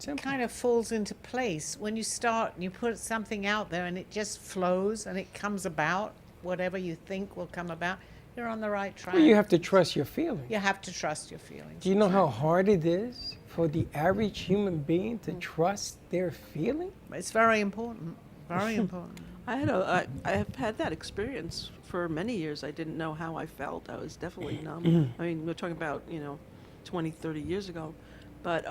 It kind of falls into place when you start and you put something out there and it just flows and it comes about. Whatever you think will come about, you're on the right track. Well, you have to trust your feelings. You have to trust your feelings. Do you know how hard it is for the average human being to trust their feeling? It's very important. Very important. I have had that experience for many years. I didn't know how I felt. I was definitely numb. I mean, we're talking about 20, 30 years ago, but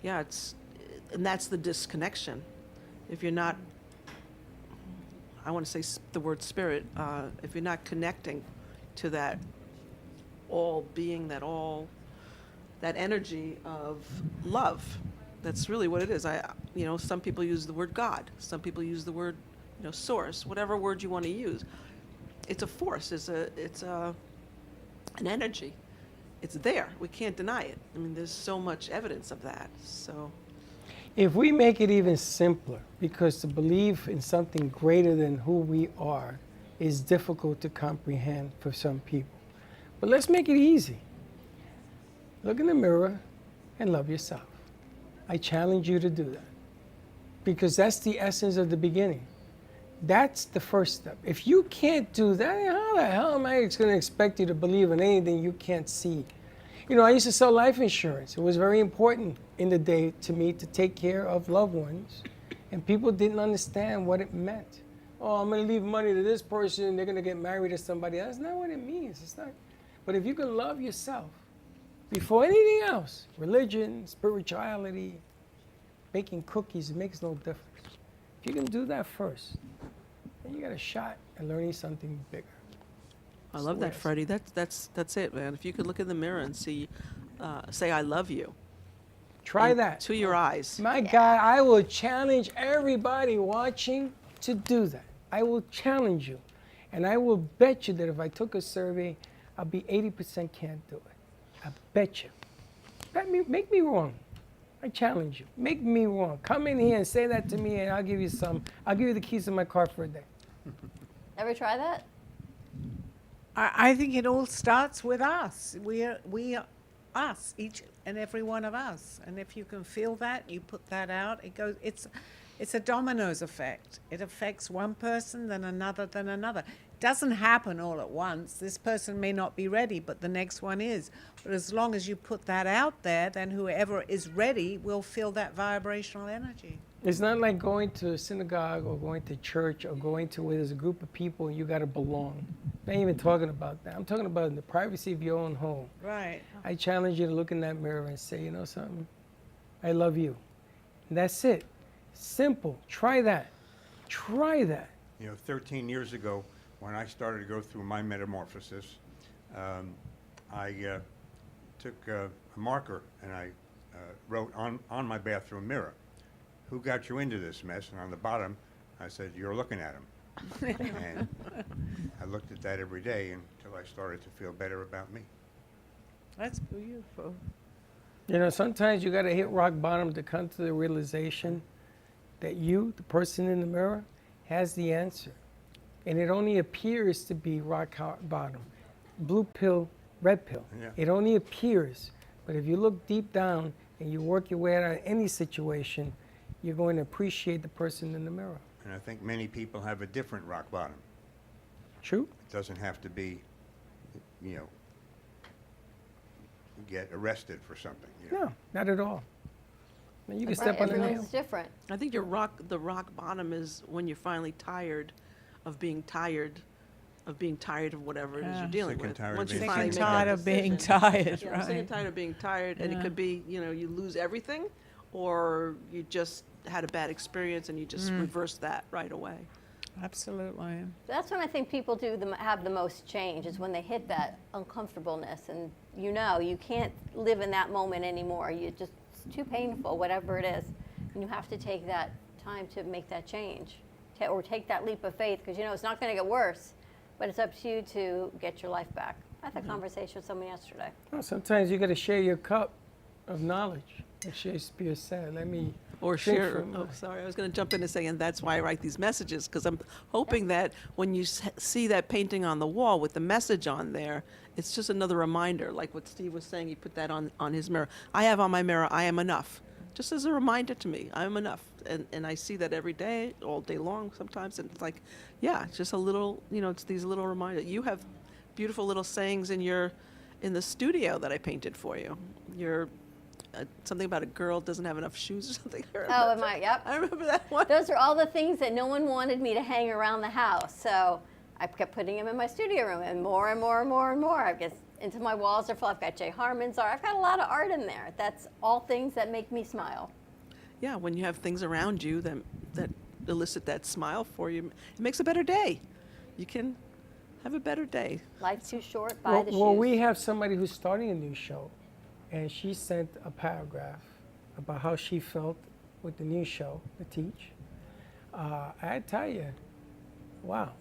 and that's the disconnection. If you're not, I want to say the word spirit, if you're not connecting to that all being, that energy of love, that's really what it is. Some people use the word God. Some people use the word, source, whatever word you want to use. It's a force. It's an energy. It's there. We can't deny it. I mean, there's so much evidence of that. So, If we make it even simpler, because to believe in something greater than who we are is difficult to comprehend for some people. But let's make it easy. Look in the mirror and love yourself. I challenge you to do that, because that's the essence of the beginning. That's the first step. If you can't do that, how the hell am I going to expect you to believe in anything you can't see? You know, I used to sell life insurance. It was very important in the day to me to take care of loved ones, and people didn't understand what it meant. Oh, I'm going to leave money to this person, they're going to get married to somebody else. That's not what it means. It's not. But if you can love yourself before anything else, religion, spirituality, baking cookies, it makes no difference. If you can do that first, then you got a shot at learning something bigger. I love that, Freddie. That's it, man. If you could look in the mirror and see, say, "I love you." Try that. To your eyes. My God, I will challenge everybody watching to do that. I will challenge you. And I will bet you that if I took a survey, I'll be 80% can't do it. I bet you. Make me wrong. I challenge you. Make me wrong. Come in here and say that to me, and I'll give you the keys to my car for a day. Ever try that? I think it all starts with us. We are us, each and every one of us. And if you can feel that, you put that out, it goes, it's a dominoes effect. It affects one person, then another, then another. It doesn't happen all at once. This person may not be ready, but the next one is. But as long as you put that out there, then whoever is ready will feel that vibrational energy. It's not like going to a synagogue or going to church or going to where there's a group of people and you got to belong. I ain't even talking about that. I'm talking about in the privacy of your own home. Right. I challenge you to look in that mirror and say, you know something? I love you. And that's it. Simple. Try that. Try that. You know, 13 years ago, when I started to go through my metamorphosis, I took a marker and I wrote on my bathroom mirror, "Who got you into this mess?" And on the bottom, I said, "You're looking at him." And I looked at that every day until I started to feel better about me. That's beautiful. You know, sometimes you got to hit rock bottom to come to the realization that you, the person in the mirror, has the answer. And it only appears to be rock bottom. Blue pill, red pill. Yeah. It only appears. But if you look deep down and you work your way out of any situation, you're going to appreciate the person in the mirror. And I think many people have a different rock bottom. True. It doesn't have to be, you know, get arrested for something. You know? No, not at all. And you can Right, step on the nail. everyone's different. I think the rock bottom is when you're finally tired of being tired of whatever it is you're dealing Sick and with. tired of Once you being finally sick. make Tired that of being decision. tired, Yeah, I'm sick right. and tired of being tired, and it Yeah. could be, you know, you lose everything, or you just had a bad experience and you just reverse that right away. Absolutely. That's when I think people have the most change, is when they hit that uncomfortableness, and you can't live in that moment anymore. It's too painful, whatever it is, and you have to take that time to make that change, or take that leap of faith, because it's not going to get worse, but it's up to you to get your life back. I had a conversation with someone yesterday. Well, sometimes you got to share your cup of knowledge. As Shakespeare said, let me Or drink share. from Oh, my- sorry, I was going to jump in and say, and that's why I write these messages, because I'm hoping that when you see that painting on the wall with the message on there, it's just another reminder, like what Steve was saying. He put that on his mirror. I have on my mirror, "I am enough," just as a reminder to me. I am enough, and I see that every day, all day long. Sometimes, and it's like, yeah, it's just a little, it's these little reminders. You have beautiful little sayings in the studio that I painted for you. You're something about a girl doesn't have enough shoes or something. Oh, yep. I remember that one. Those are all the things that no one wanted me to hang around the house. So I kept putting them in my studio room, and more and more and more and more. I guess into my walls are full. I've got Jay Harmon's art. I've got a lot of art in there. That's all things that make me smile. Yeah, when you have things around you that elicit that smile for you, it makes a better day. You can have a better day. Life's too short. Buy the shoes. Well, we have somebody who's starting a new show, and she sent a paragraph about how she felt with the new show, The Teach. I tell you, wow,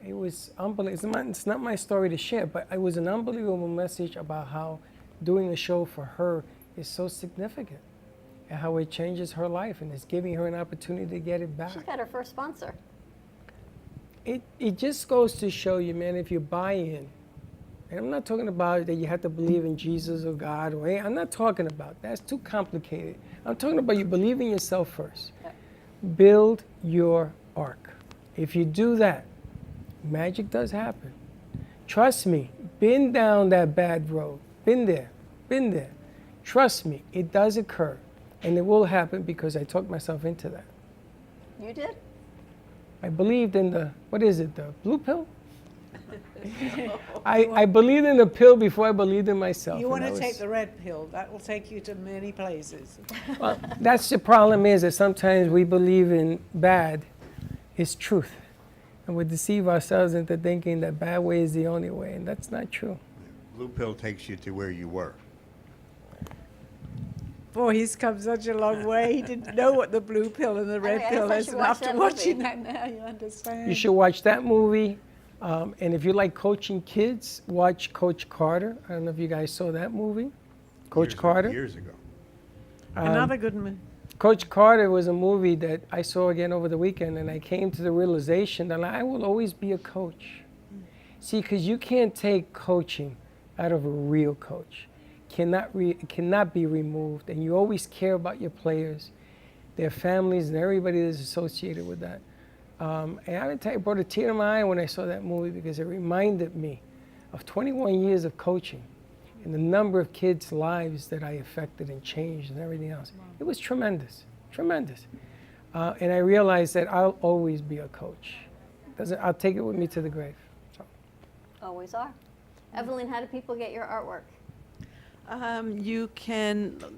it was unbelievable. It's not my story to share, but it was an unbelievable message about how doing a show for her is so significant. and how it changes her life, and it's giving her an opportunity to get it back. She's got her first sponsor. It just goes to show you, man, if you buy in, and I'm not talking about that you have to believe in Jesus or God or I'm not talking about that's too complicated. I'm talking about you believe in yourself first. Build your ark. If you do that, magic does happen. Trust me, been down that bad road. Been there. Trust me, it does occur. And it will happen because I talked myself into that. You did? I believed in the blue pill? I believed in the pill before I believed in myself. You want to take the red pill. That will take you to many places. Well, that's the problem is that sometimes we believe in bad is truth. And we deceive ourselves into thinking that bad way is the only way, and that's not true. Blue pill takes you to where you were. Boy, he's come such a long way. He didn't know what the blue pill and the red pill is, and after watching that now, you understand. You should watch that movie. And if you like coaching kids, watch Coach Carter. I don't know if you guys saw that movie. Coach Carter. Years ago. Another good movie. Coach Carter was a movie that I saw again over the weekend, and I came to the realization that I will always be a coach. See, because you can't take coaching out of a real coach. It cannot be removed, and you always care about your players, their families, and everybody that's associated with that. And I would tell you, it brought a tear to my eye when I saw that movie because it reminded me of 21 years of coaching and the number of kids' lives that I affected and changed and everything else. It was tremendous, tremendous. And I realized that I'll always be a coach. I'll take it with me to the grave. So. Always are. Evelyn, how do people get your artwork?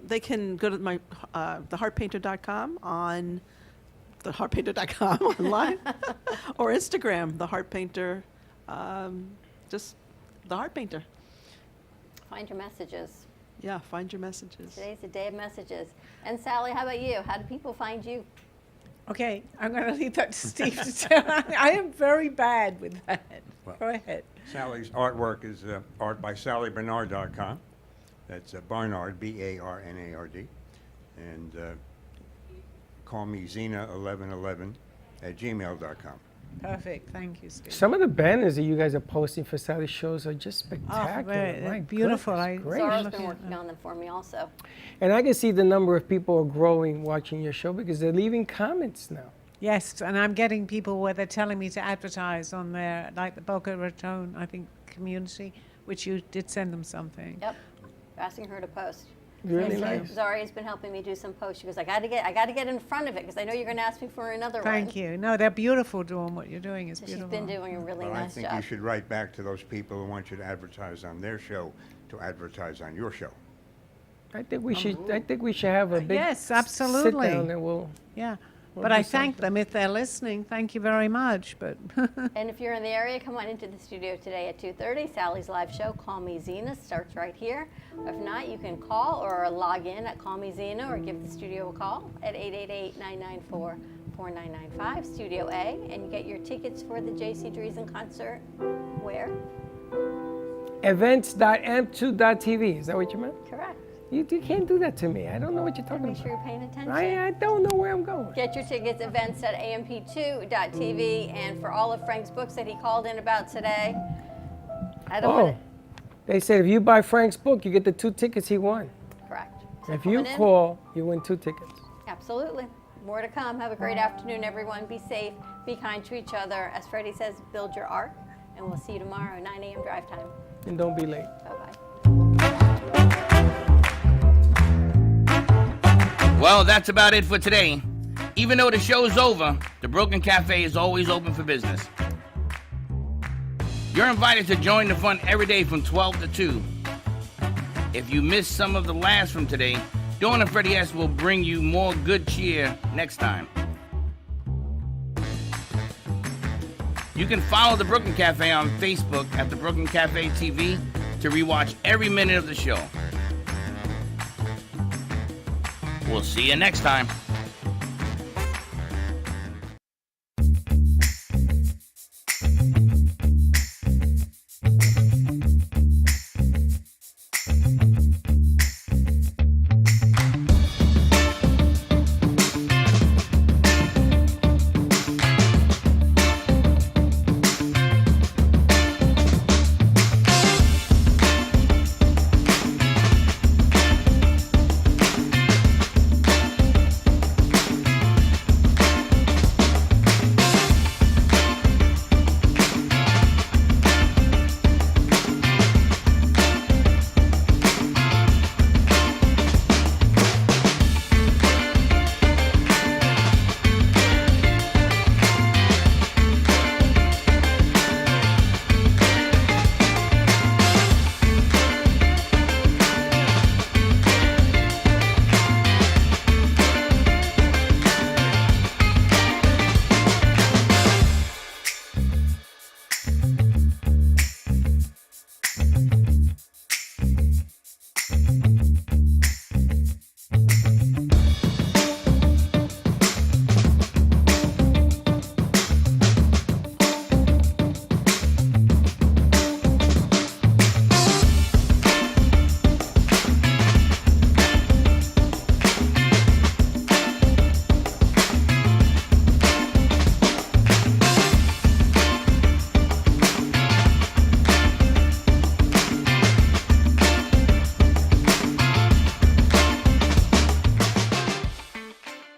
They can go to my theheartpainter.com on theheartpainter.com online or Instagram, the Heart Painter, just the Heart Painter. Find your messages. Yeah, find your messages. Today's the day of messages. And Sally, how about you? How do people find you? Okay, I'm going to leave that to Steve to tell. I am very bad with that. Well, go ahead. Sally's artwork is artbysallybernard.com. That's Barnard, B-A-R-N-A-R-D. And call me Zena1111@gmail.com. Perfect. Thank you, Steve. Some of the banners that you guys are posting for Sally's shows are just spectacular. Oh, beautiful. Zara's been working on them for me also. And I can see the number of people are growing watching your show because they're leaving comments now. Yes, and I'm getting people where they're telling me to advertise on their, like the Boca Raton, I think, community, which you did send them something. Yep, asking her to post. Really nice. Zari's been helping me do some posts. She goes, I got to get in front of it because I know you're going to ask me for another one. Thank you. No, they're beautiful doing what you're doing. Is so beautiful. She's been doing a really nice job. I think you should write back to those people who want you to advertise on their show to advertise on your show. I think we should. I think we should have a big yes, absolutely. sit down and we'll. Yeah. We'll but do I thank something. them if they're listening. Thank you very much. But and if you're in the area, come on into the studio today at 2:30. Sally's live show, Call Me Zena, starts right here. If not, you can call or log in at Call Me Zena or give the studio a call at 888-994-4995, Studio A, and you get your tickets for the J.C. Dreesen concert. Where? Events.amp2.tv. Is that what you meant? Correct. You can't do that to me. I don't know what you're talking Make sure you're paying attention. I don't know where I'm going. Get your tickets, events.amp2.tv. And for all of Frank's books that he called in about today, I don't want They said if you buy Frank's book, you get the 2 tickets he won. Correct. If you call, you win 2 tickets. Absolutely. More to come. Have a great afternoon, everyone. Be safe. Be kind to each other. As Freddie says, build your ark. And we'll see you tomorrow, 9 a.m. drive time. And don't be late. Bye-bye. Well, that's about it for today. Even though the show's over, the Broken Cafe is always open for business. You're invited to join the fun every day from 12 to 2. If you missed some of the laughs from today, Dawn and Freddie S. will bring you more good cheer next time. You can follow the Brooklyn Cafe on Facebook at the Brooklyn Cafe TV to rewatch every minute of the show. We'll see you next time.